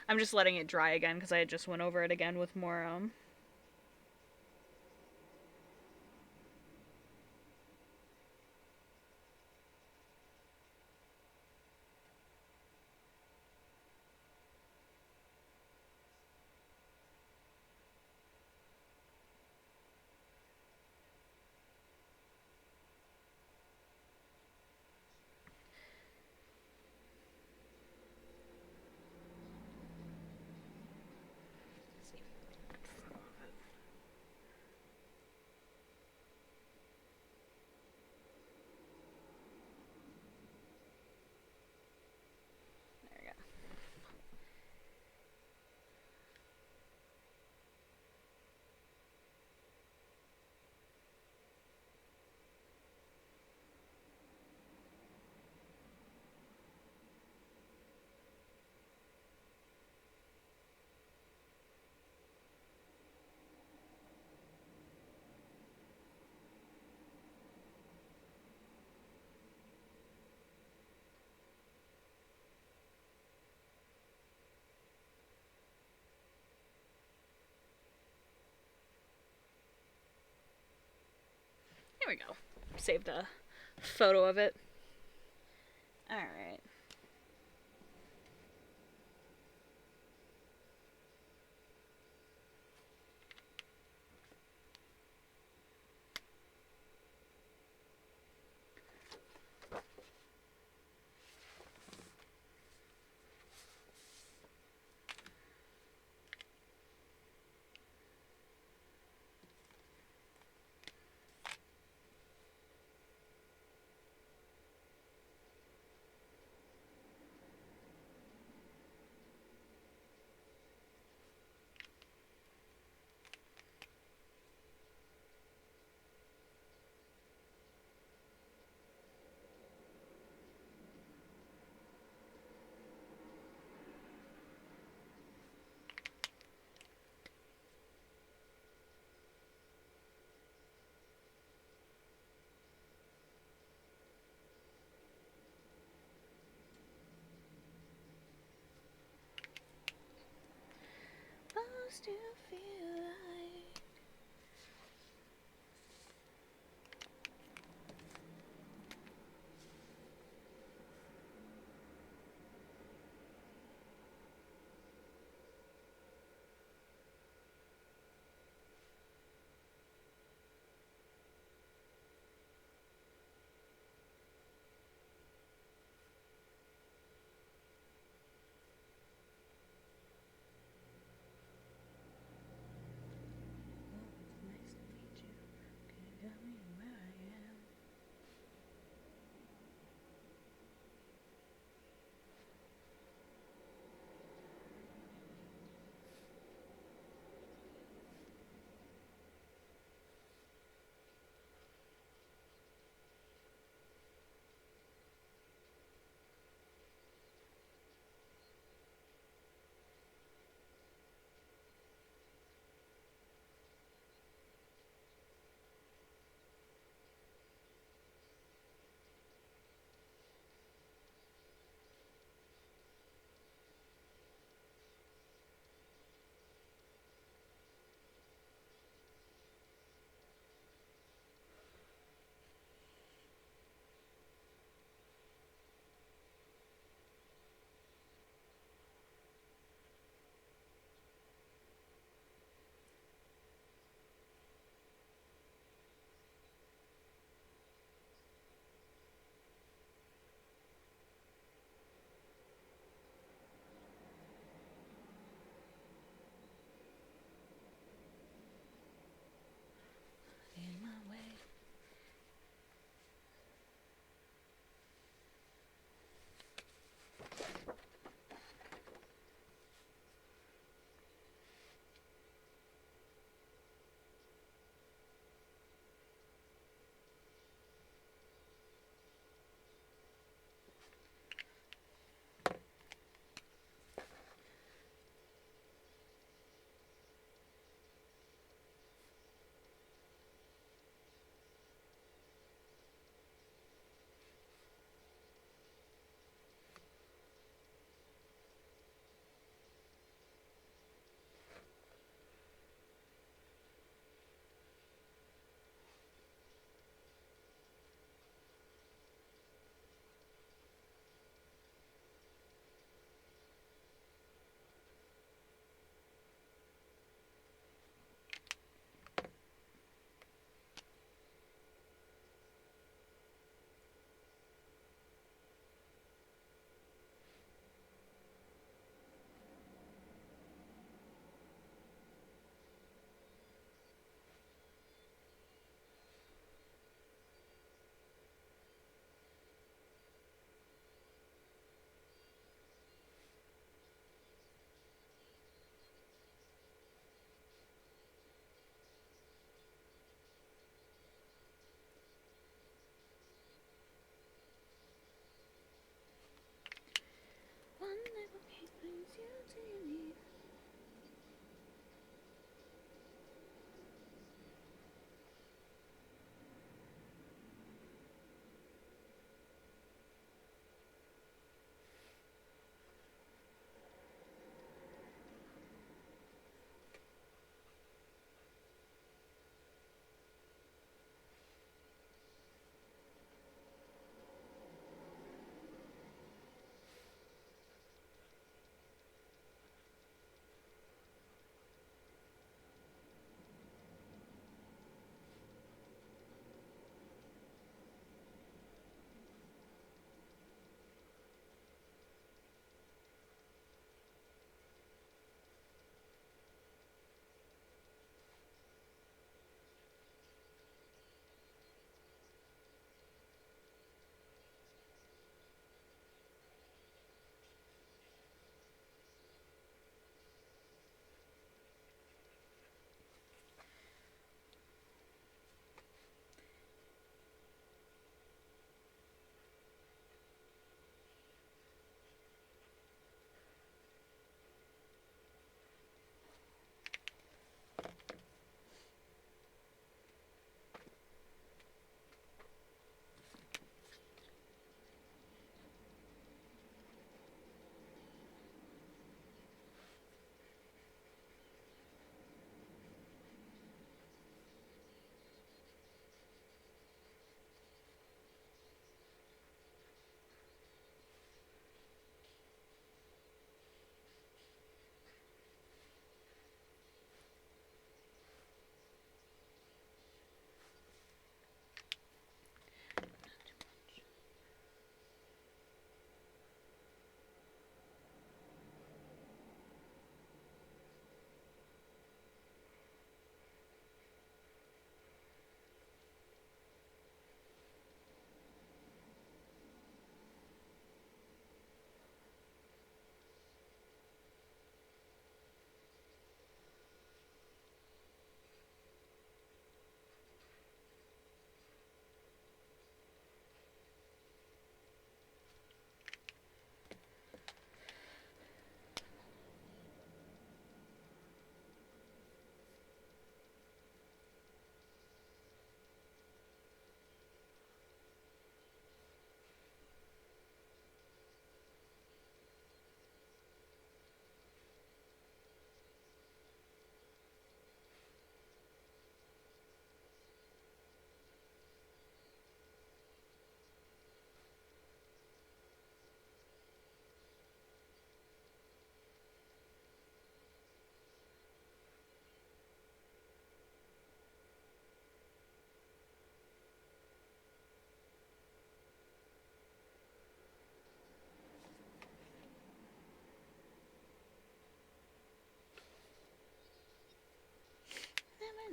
I'm just letting it dry again because I just went over it again with more there we go. There we go. Saved a photo of it. Alright. Supposed to feel like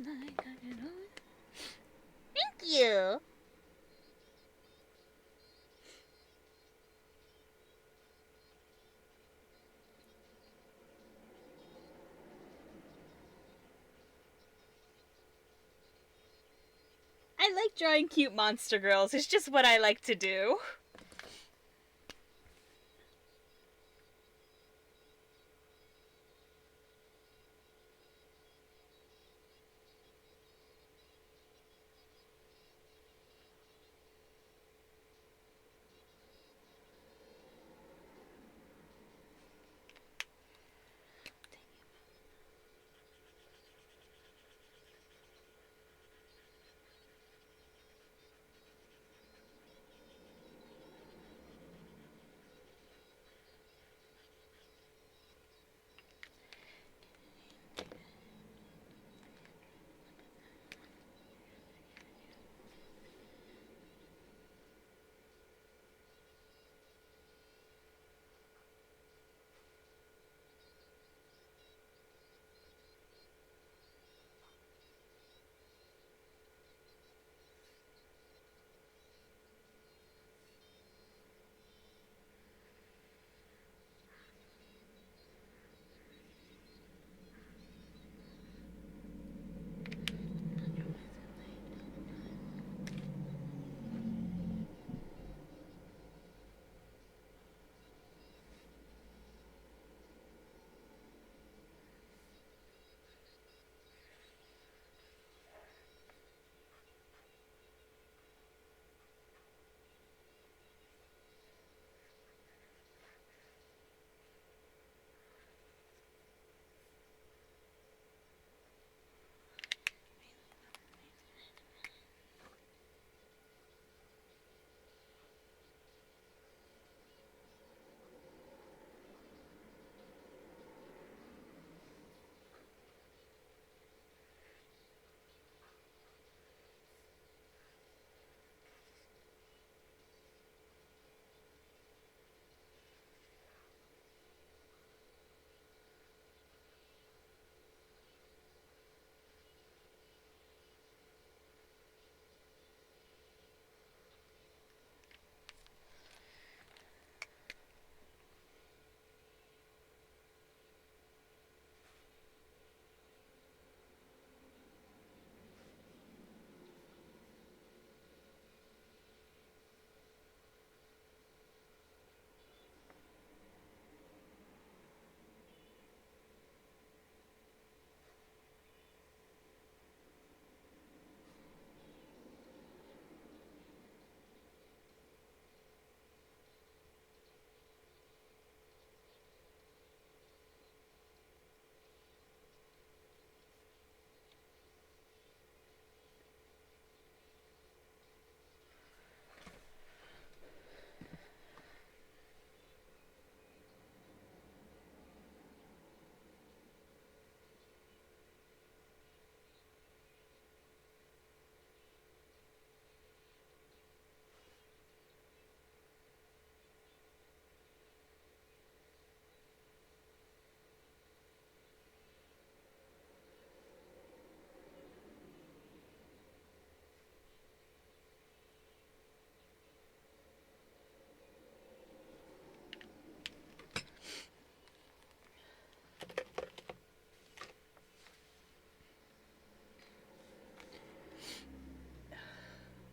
Thank you. I like drawing cute monster girls. It's just what I like to do.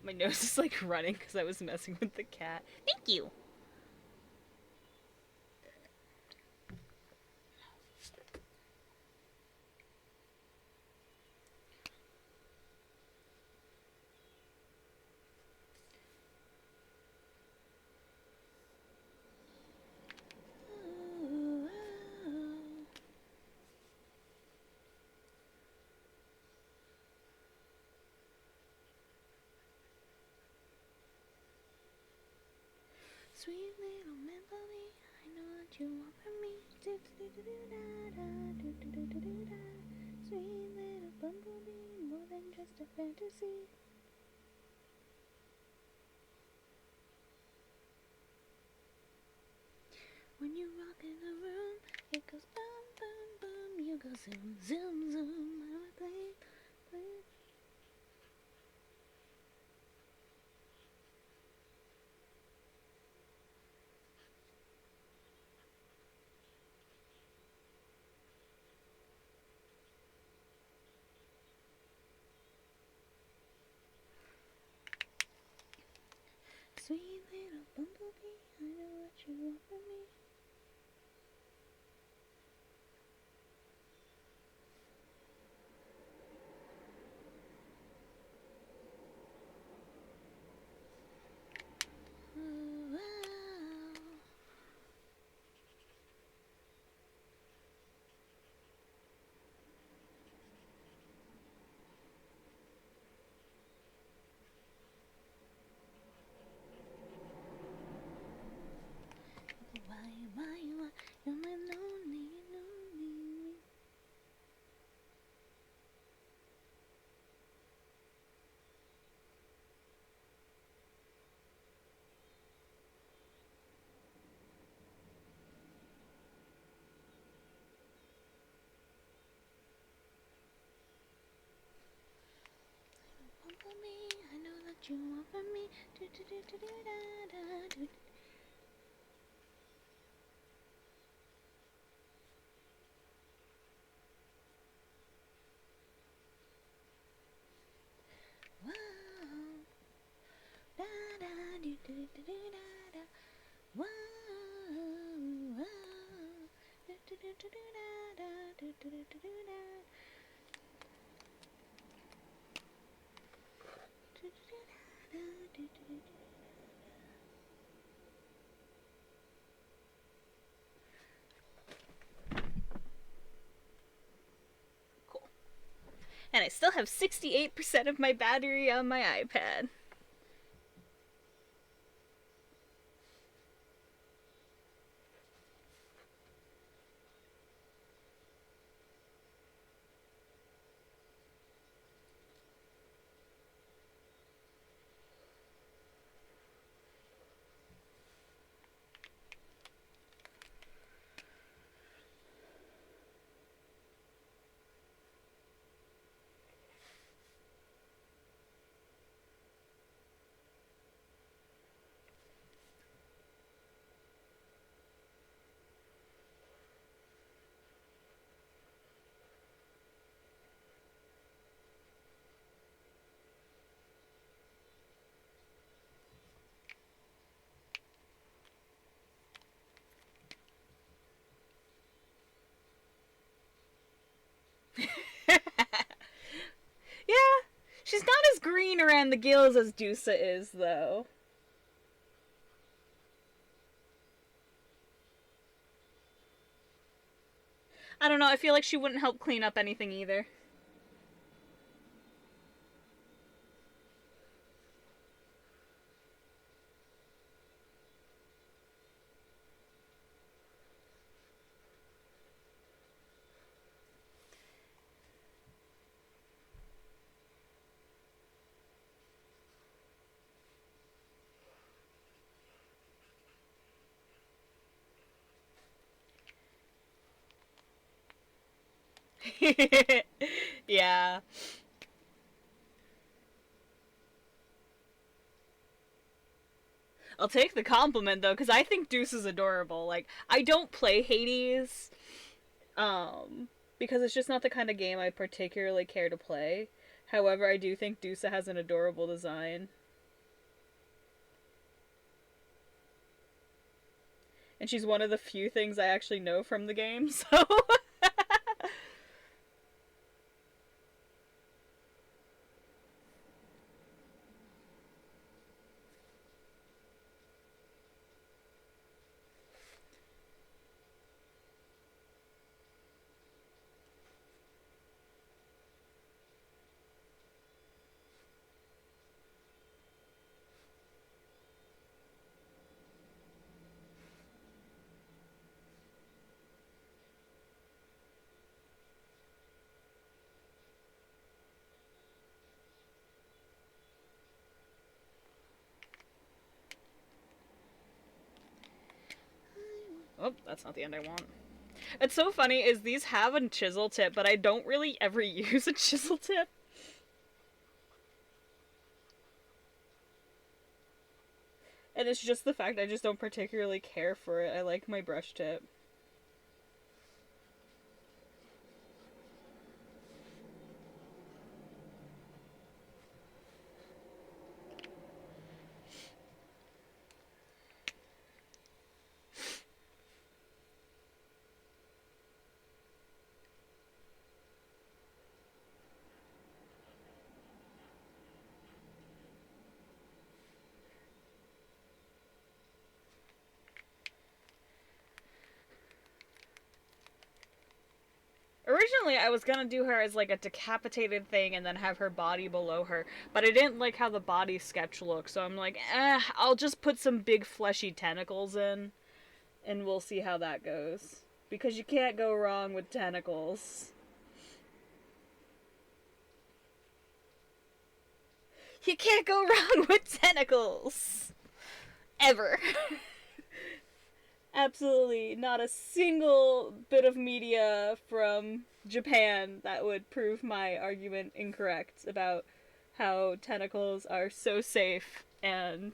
My nose is like running because I was messing with the cat. Thank you. Sweet little melody, I know what you want from me. Sweet little bumblebee, more than just a fantasy. When you rock in the room, it goes bum bum bum. You go zoom zoom zoom. I play you want from me? Ooh, wow. Why, you're my lonely, lonely. Want for me, I know that you want for me. Do, do, do, do, do, da, da, do. Wow. Da, da, do, do, do, do, da, da. Wow. Wow. Do, do, do, do, do, da, da. Do, do, do, do, do, da. Do, do, do, da, da. Do, do, do, do. Cool. And I still have 68% of my battery on my iPad. Yeah, she's not as green around the gills as Dusa is, though. I don't know, I feel like she wouldn't help clean up anything either. Yeah. I'll take the compliment though, because I think Deuce is adorable. Like, I don't play Hades, because it's just not the kind of game I particularly care to play. However, I do think Deuce has an adorable design. And she's one of the few things I actually know from the game, so. Oh, that's not the end I want. It's so funny is these have a chisel tip, but I don't really ever use a chisel tip. And it's just the fact I just don't particularly care for it. I like my brush tip. Originally, I was gonna do her as like a decapitated thing and then have her body below her, but I didn't like how the body sketch looked, so I'm like, I'll just put some big fleshy tentacles in, and we'll see how that goes. Because you can't go wrong with tentacles. You can't go wrong with tentacles! Ever. Absolutely not a single bit of media from Japan that would prove my argument incorrect about how tentacles are so safe and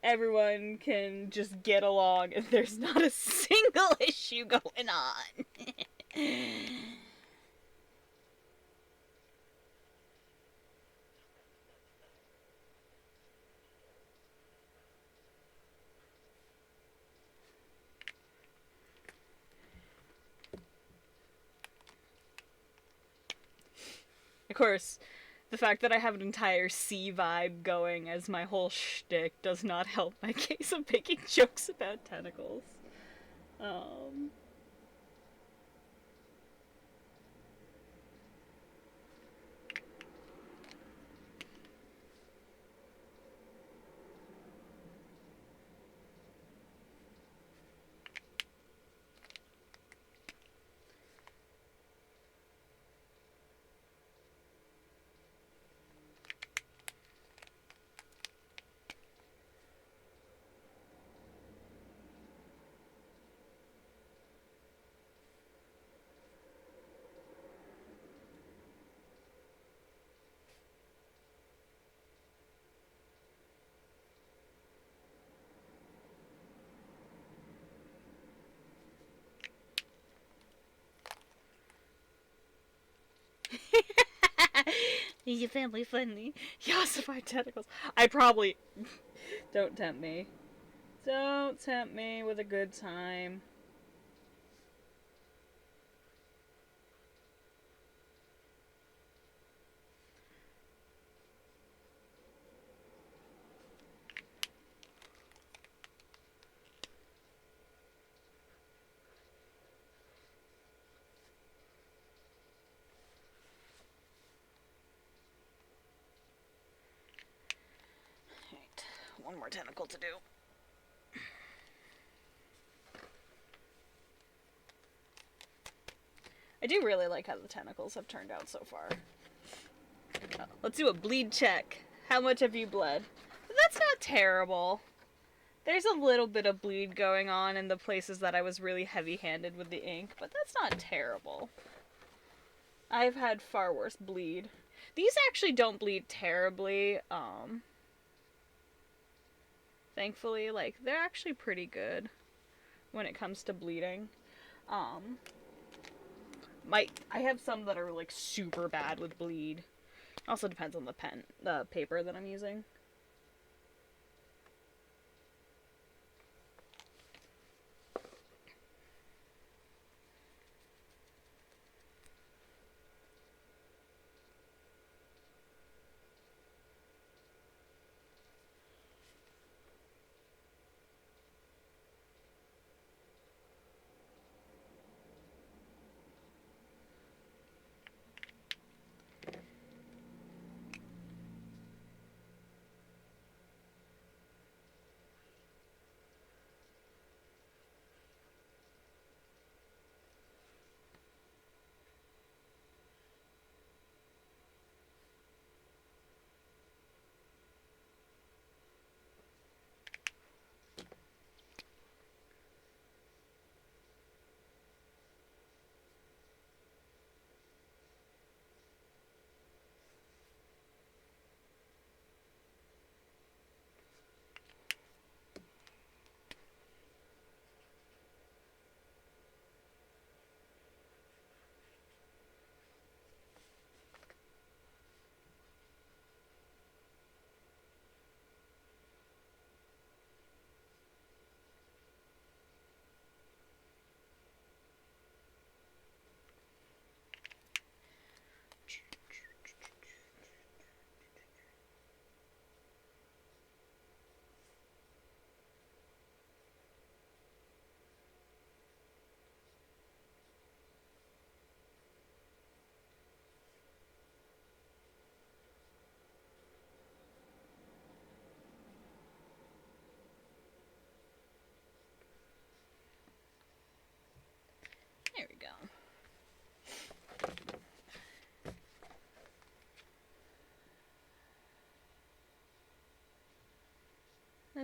everyone can just get along and there's not a single issue going on. Of course, the fact that I have an entire sea vibe going as my whole shtick does not help my case of making jokes about tentacles. Um. Is your family friendly? You ossify tentacles. I probably. Don't tempt me. Don't tempt me with a good time. Right. One more tentacle to do. I do really like how the tentacles have turned out so far. Let's do a bleed check. How much have you bled? That's not terrible. There's a little bit of bleed going on in the places that I was really heavy-handed with the ink, but that's not terrible. I've had far worse bleed. These actually don't bleed terribly, thankfully. Like, they're actually pretty good when it comes to bleeding. I have some that are, like, super bad with bleed. Also depends on the paper that I'm using.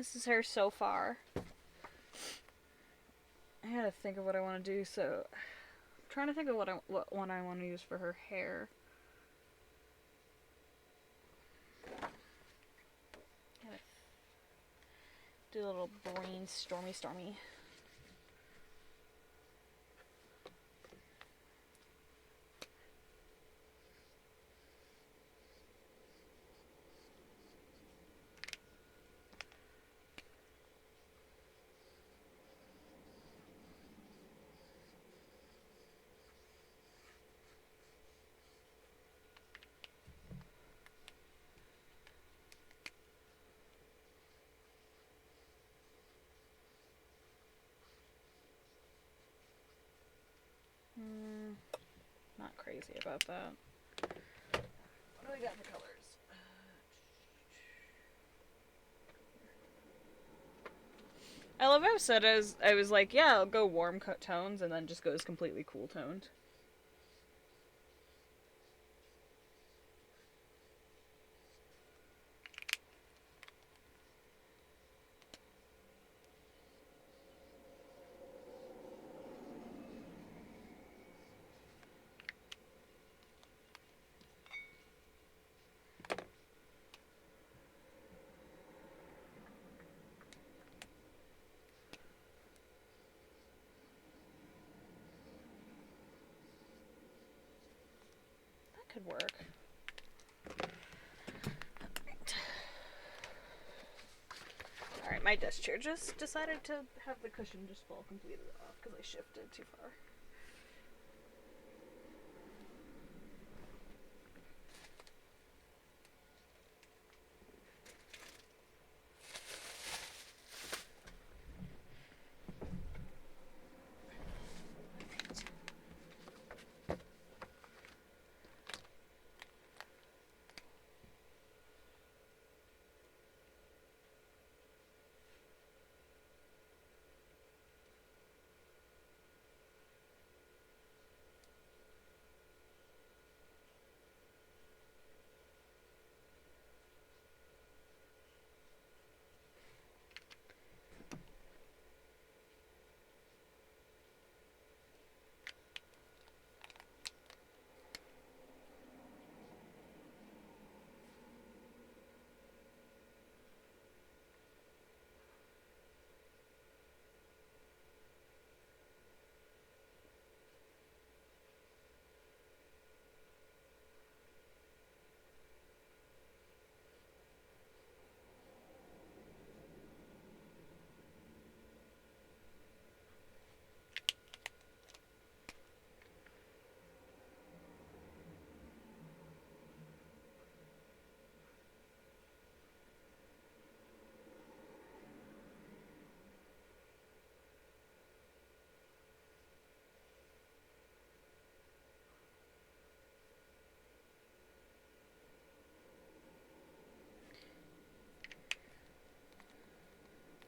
This is her so far. I gotta think of what I want to do, so... I'm trying to think of what one I want to use for her hair. Gotta do a little brainstormy. Not crazy about that. What do we got for colors? I love how I said I was like, yeah, I'll go warm tones, and then just goes completely cool toned. Could work. Alright, my desk chair just decided to have the cushion just fall completely off because I shifted too far.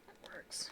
That works.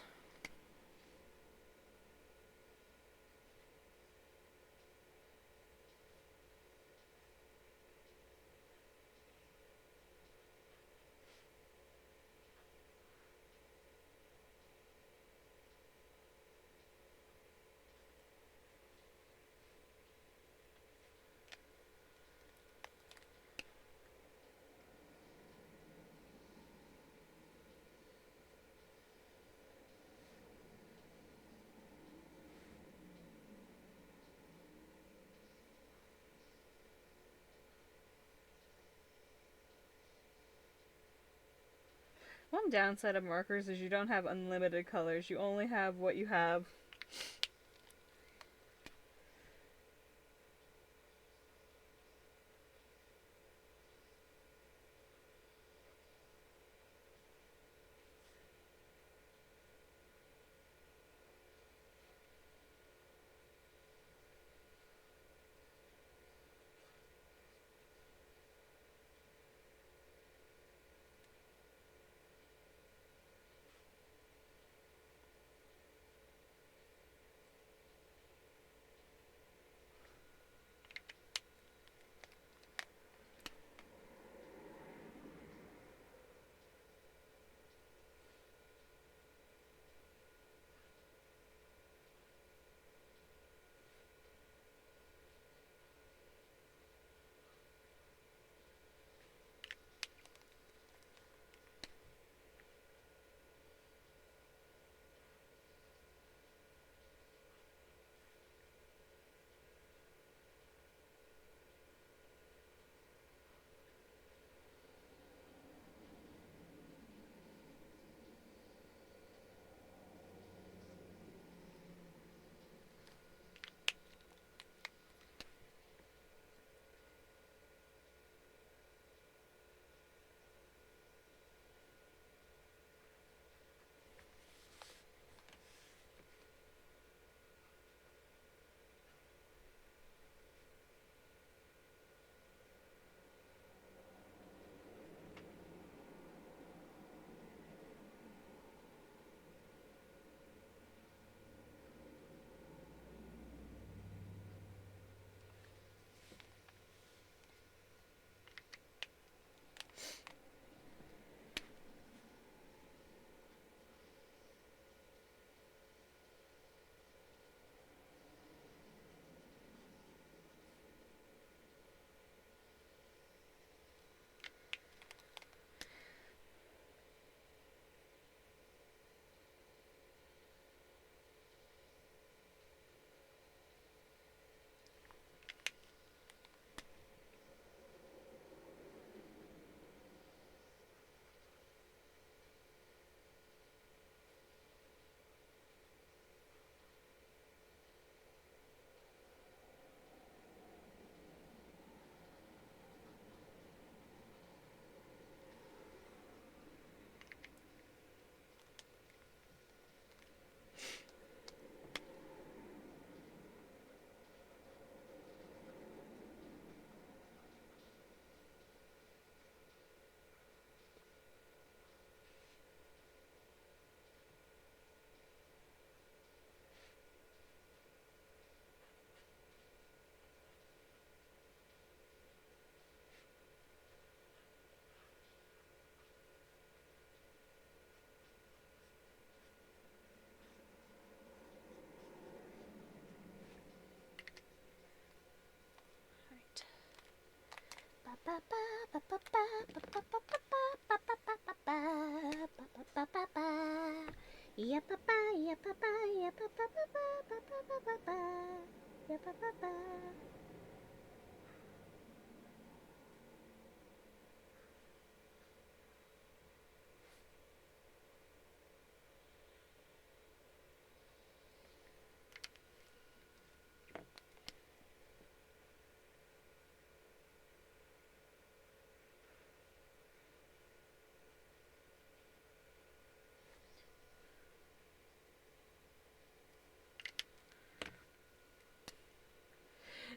One downside of markers is you don't have unlimited colors. You only have what you have.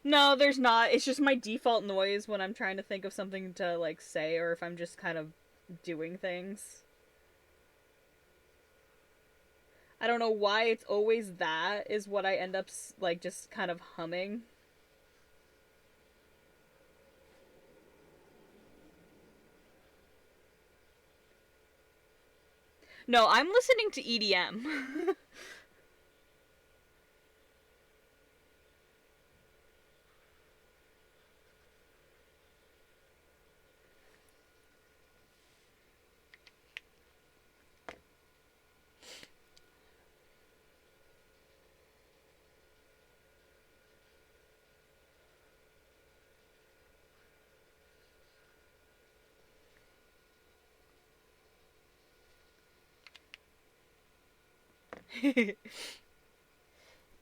No, there's not. It's just my default noise when I'm trying to think of something to like say, or if I'm just kind of doing things. I don't know why it's always that is what I end up like just kind of humming. No, I'm listening to EDM.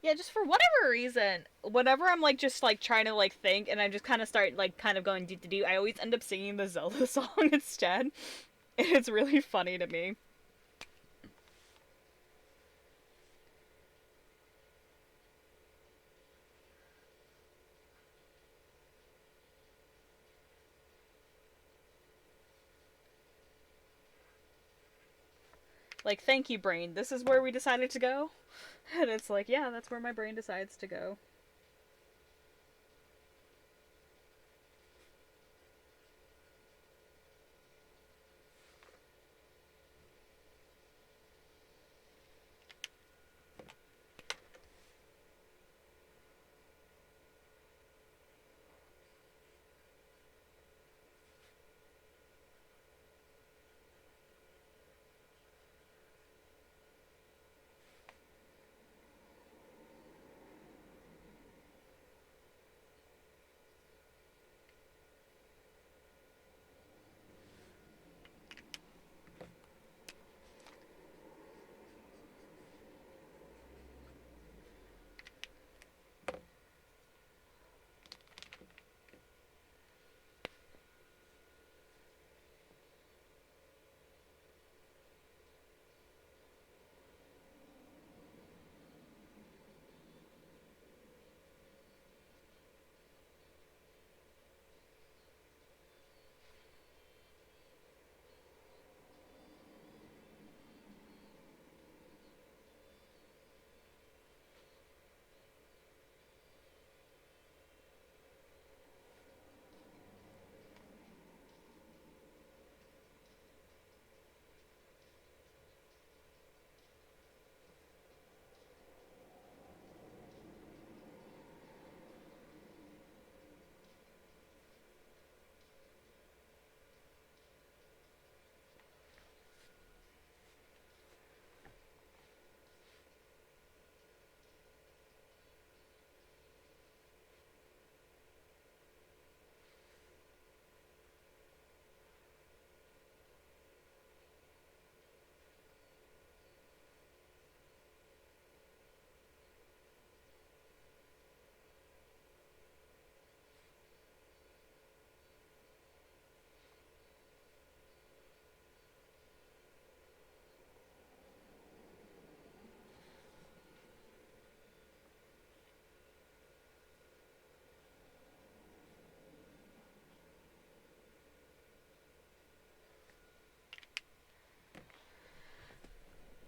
Yeah, just for whatever reason, whenever I'm like just like trying to like think and I just kind of start like kind of going do do do, I always end up singing the Zelda song instead. And it's really funny to me. Like, thank you, brain. This is where we decided to go. And it's like, yeah, that's where my brain decides to go.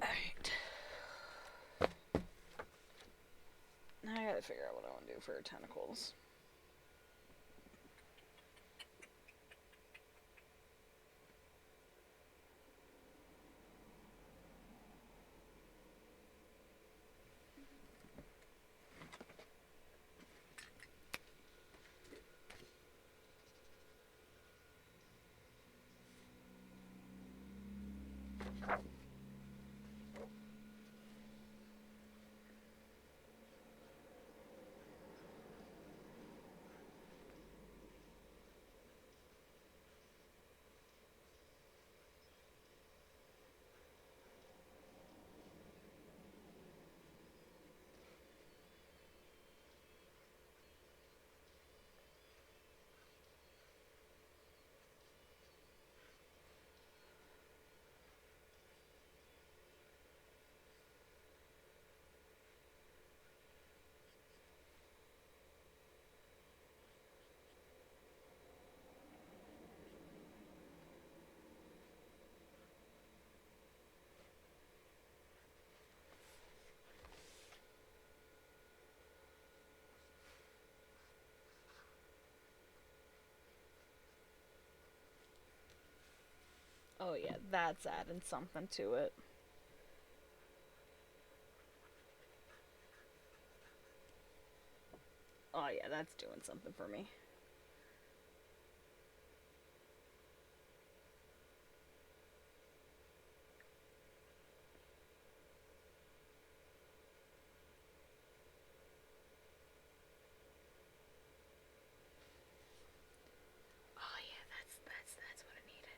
Alright. Now I gotta figure out what I want to do for tentacles. Oh yeah, that's adding something to it. Oh yeah, that's doing something for me. Oh yeah, that's what I needed.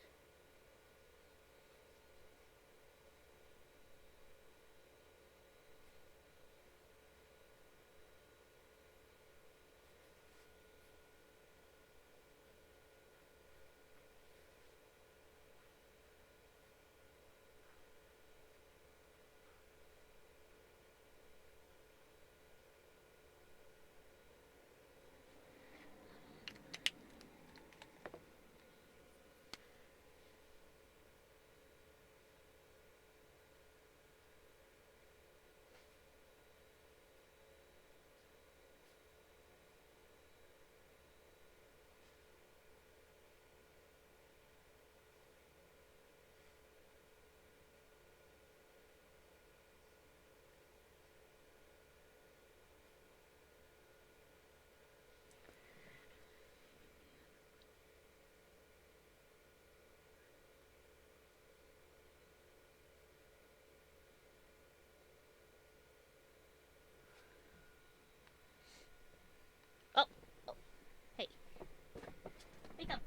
Oh, oh, hey, wake up!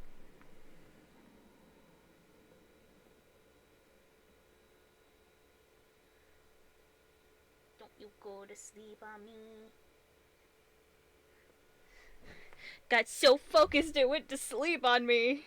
Don't you go to sleep on me. Got so focused it went to sleep on me.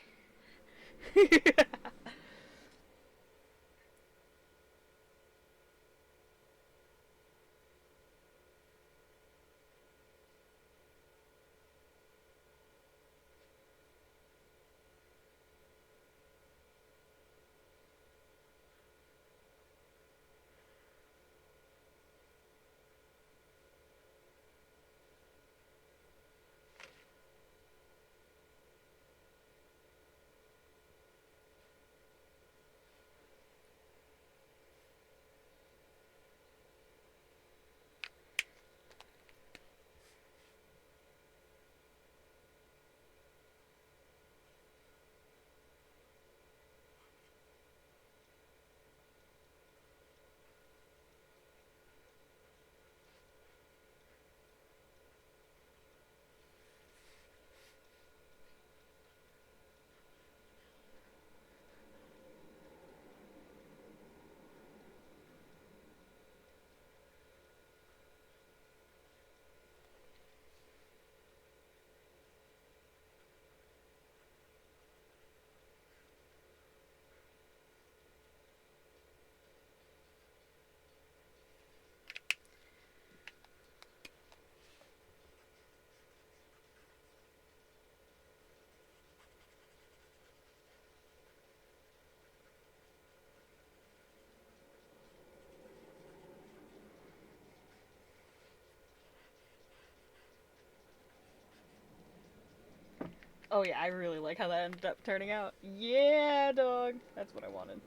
Oh yeah, I really like how that ended up turning out. Yeah, dog. That's what I wanted.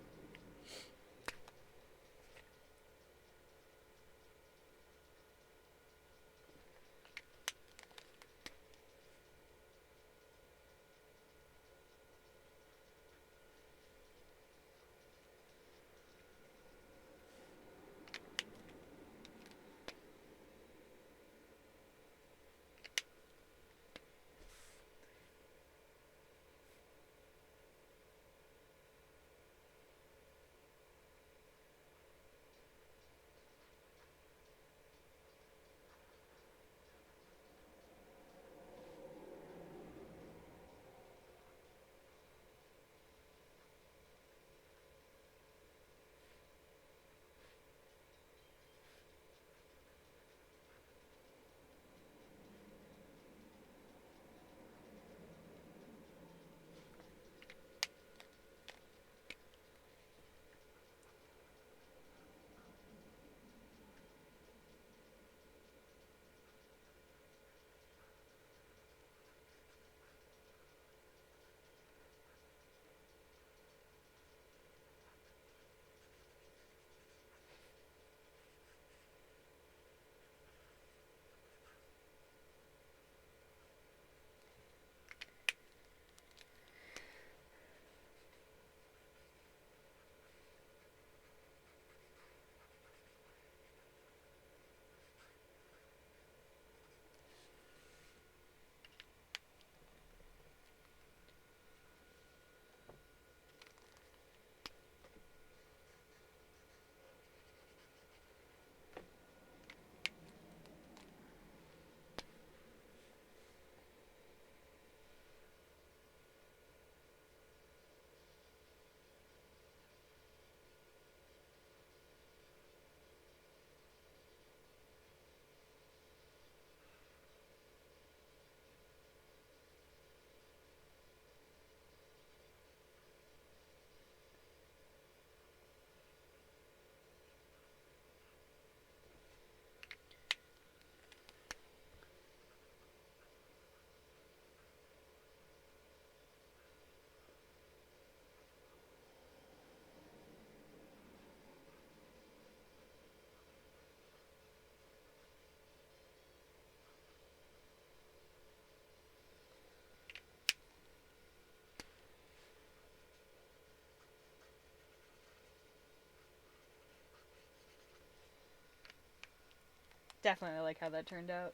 Definitely like how that turned out.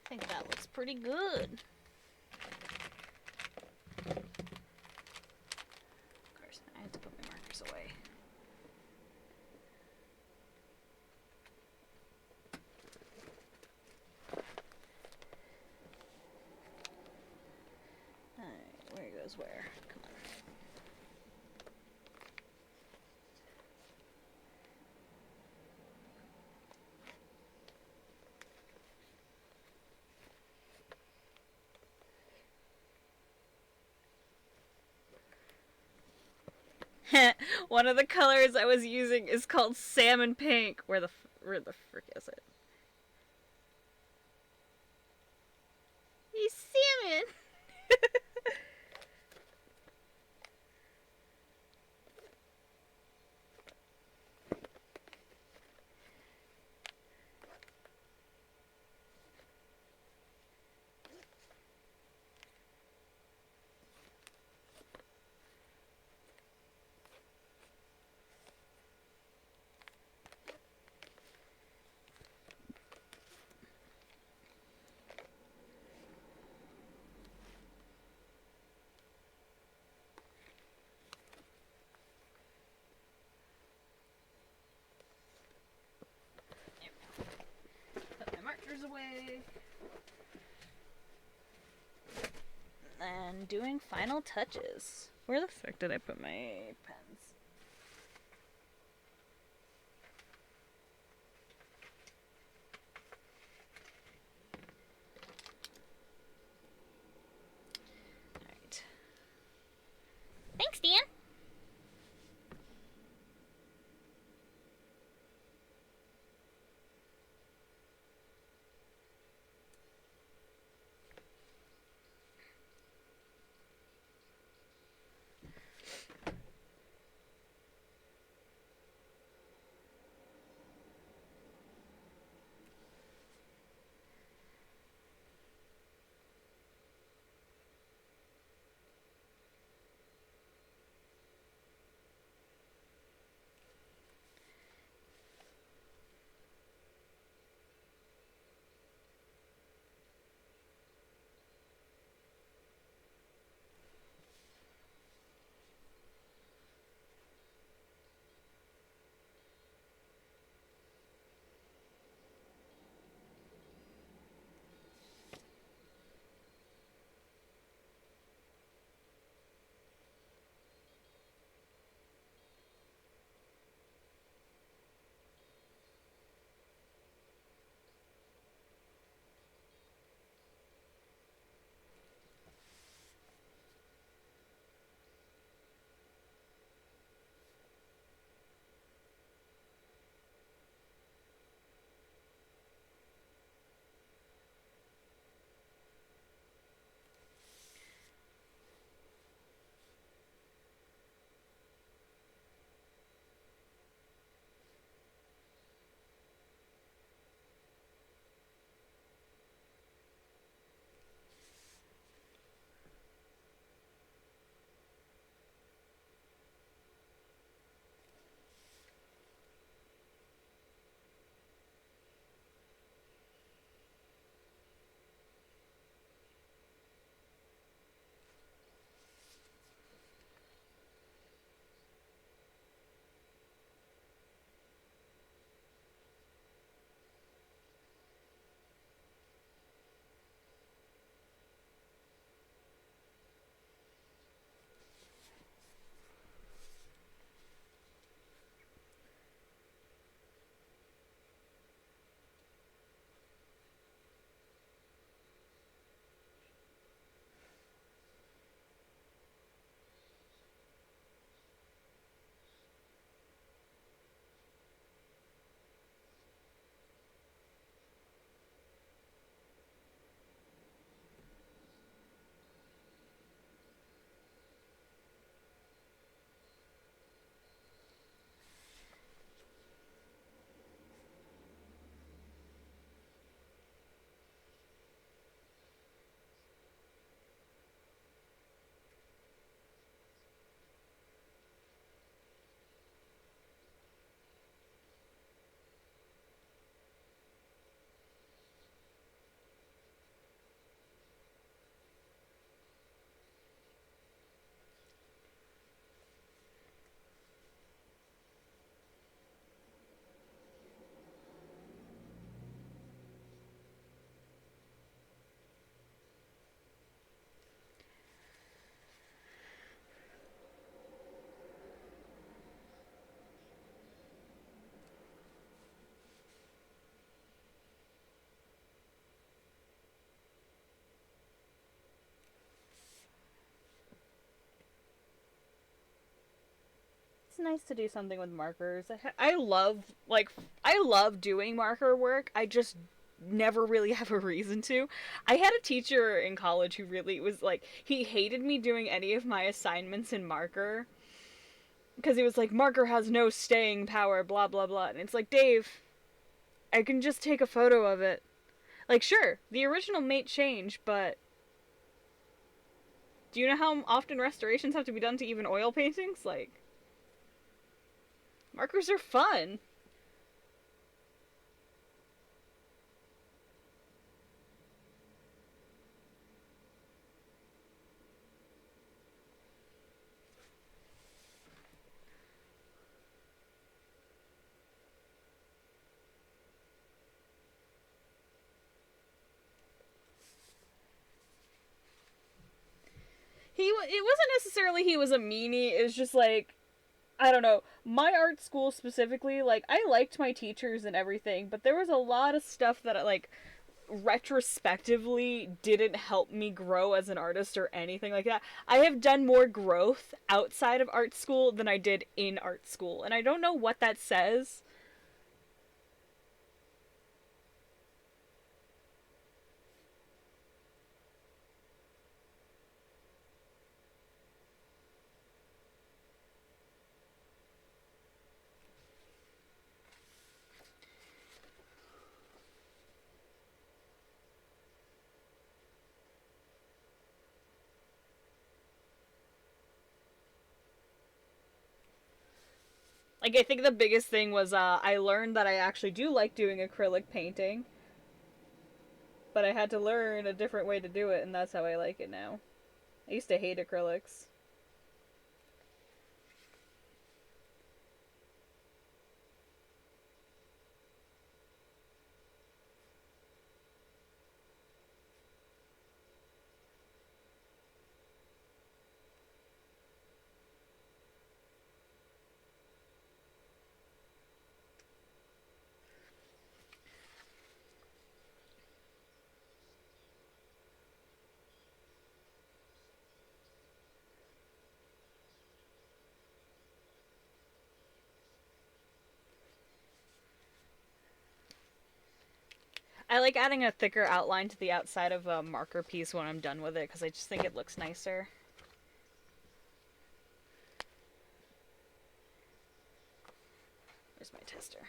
I think that looks pretty good. Of course, I had to put my markers away. Alright, where goes where? Come on. One of the colors I was using is called salmon pink. Where the frick is it? He's salmon. Put my markers away. And doing final touches. Where the frick did I put my pens? Alright. Thanks, Dan! nice to do something with markers. I love, like, I love doing marker work. I just never really have a reason to. I had a teacher in college who really was like, he hated me doing any of my assignments in marker because he was like, marker has no staying power, blah, blah, blah. And it's like, Dave, I can just take a photo of it. Like, sure, the original may change, but do you know how often restorations have to be done to even oil paintings? Like, markers are fun. It wasn't necessarily he was a meanie. It was just like, I don't know. My art school specifically, like, I liked my teachers and everything, but there was a lot of stuff that, like, retrospectively didn't help me grow as an artist or anything like that. I have done more growth outside of art school than I did in art school, and I don't know what that says. Like, I think the biggest thing was I learned that I actually do like doing acrylic painting, but I had to learn a different way to do it, and that's how I like it now. I used to hate acrylics. I like adding a thicker outline to the outside of a marker piece when I'm done with it because I just think it looks nicer. Where's my tester?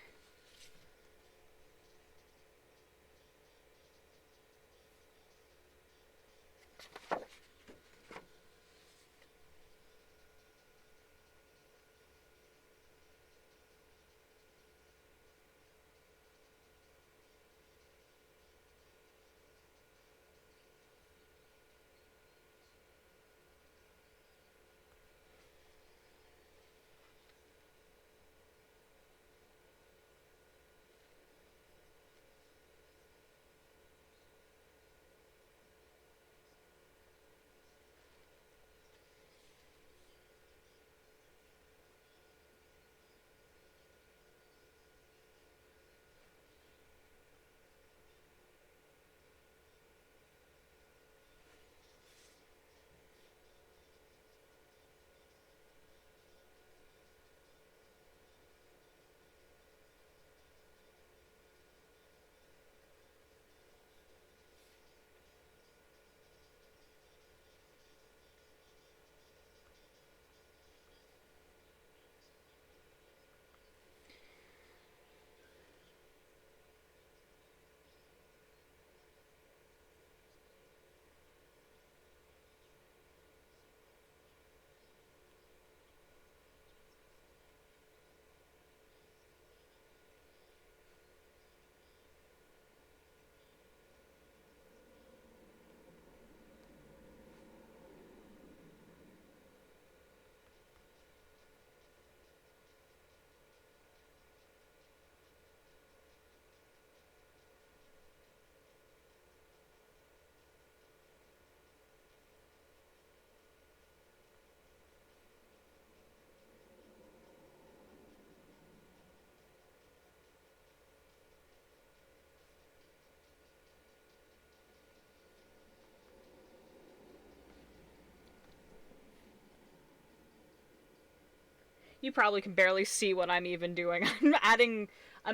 You probably can barely see what I'm even doing. I'm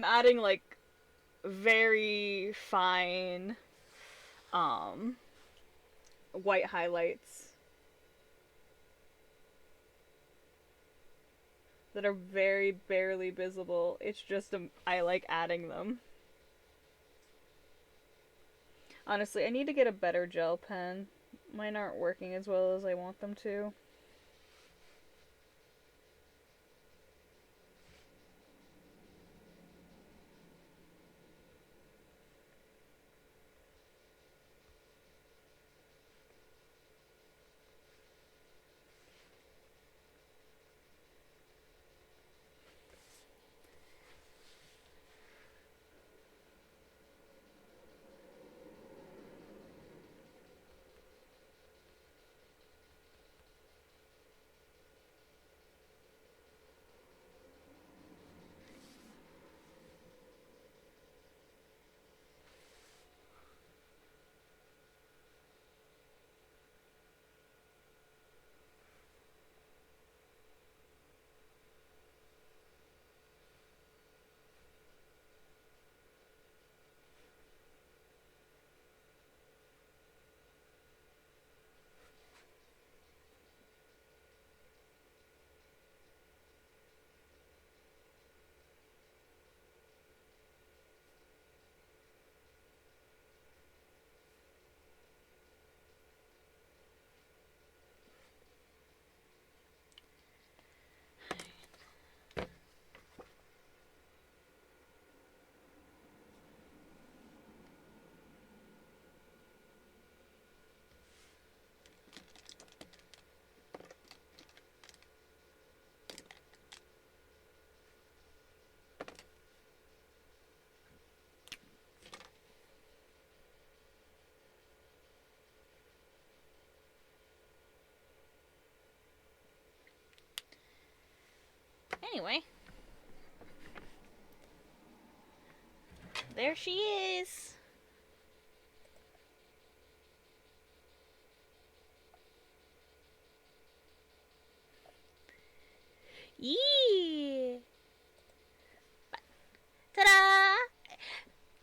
adding like very fine um white highlights that are very barely visible. It's just I like adding them. Honestly, I need to get a better gel pen. Mine aren't working as well as I want them to. Anyway, there she is. Yee! Ta-da!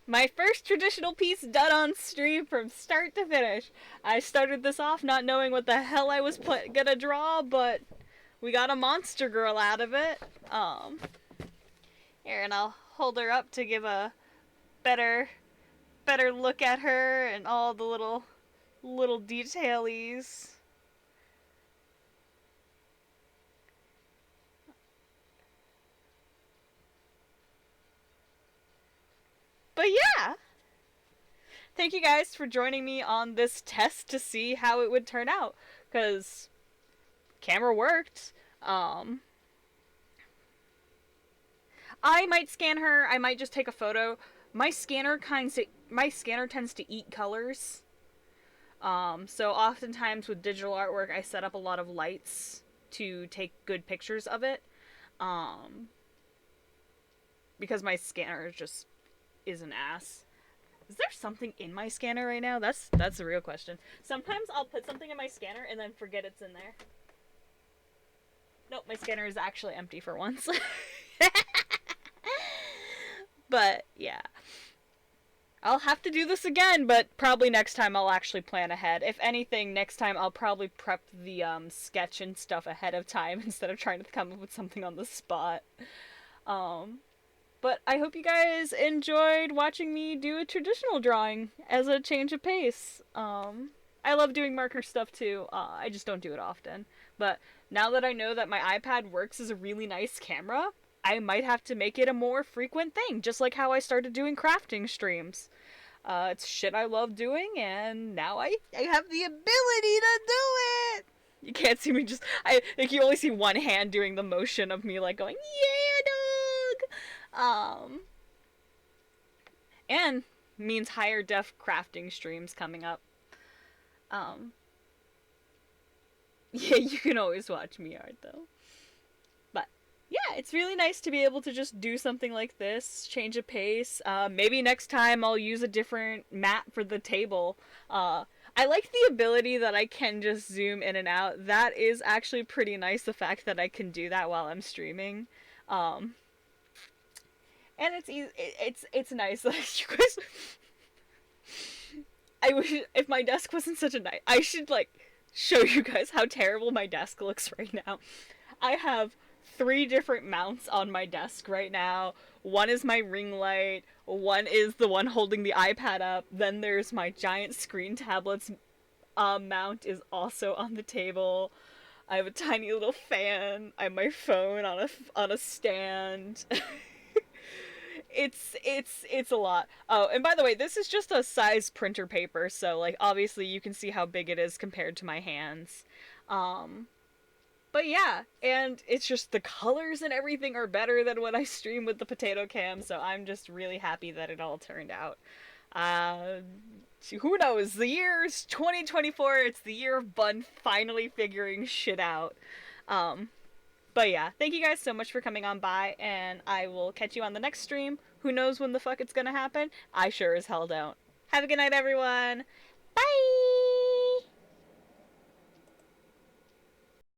My first traditional piece done on stream from start to finish. I started this off not knowing what the hell I was gonna draw, but we got a monster girl out of it. Here, and I'll hold her up to give a better look at her and all the little detailies. But yeah, thank you guys for joining me on this test to see how it would turn out, because camera worked. I might scan her, I might just take a photo. My scanner tends to eat colors. So oftentimes with digital artwork, I set up a lot of lights to take good pictures of it. Because my scanner just is an ass. Is there something in my scanner right now? That's the real question. Sometimes I'll put something in my scanner and then forget it's in there. Nope, my scanner is actually empty for once. But yeah, I'll have to do this again, but probably next time I'll actually plan ahead. If anything, next time I'll probably prep the sketch and stuff ahead of time instead of trying to come up with something on the spot. But I hope you guys enjoyed watching me do a traditional drawing as a change of pace. I love doing marker stuff too. I just don't do it often. But now that I know that my iPad works as a really nice camera, I might have to make it a more frequent thing, just like how I started doing crafting streams. It's shit I love doing, and now I have the ability to do it! You can't see me like, you only see one hand doing the motion of me, like, going, yeah, dog! And means higher def crafting streams coming up. Yeah, you can always watch me art, though. But yeah, it's really nice to be able to just do something like this, change a pace. Maybe next time I'll use a different mat for the table. I like the ability that I can just zoom in and out. That is actually pretty nice, the fact that I can do that while I'm streaming. Um, and it's easy, it's nice. Like, you guys, I wish if my desk wasn't such a night, I should like show you guys how terrible my desk looks right now. I have three different mounts on my desk right now. One is my ring light, one is the one holding the iPad up, then there's my giant screen tablets mount is also on the table. I have a tiny little fan. I have my phone on a stand. It's a lot. Oh, and by the way, this is just a size printer paper, so like obviously you can see how big it is compared to my hands. Um, but yeah, and it's just the colors and everything are better than when I stream with the potato cam, so I'm just really happy that it all turned out. Uh, who knows? The year's 2024. It's the year of Bun finally figuring shit out. Um, but yeah, thank you guys so much for coming on by, and I will catch you on the next stream. Who knows when the fuck it's gonna happen? I sure as hell don't. Have a good night, everyone. Bye!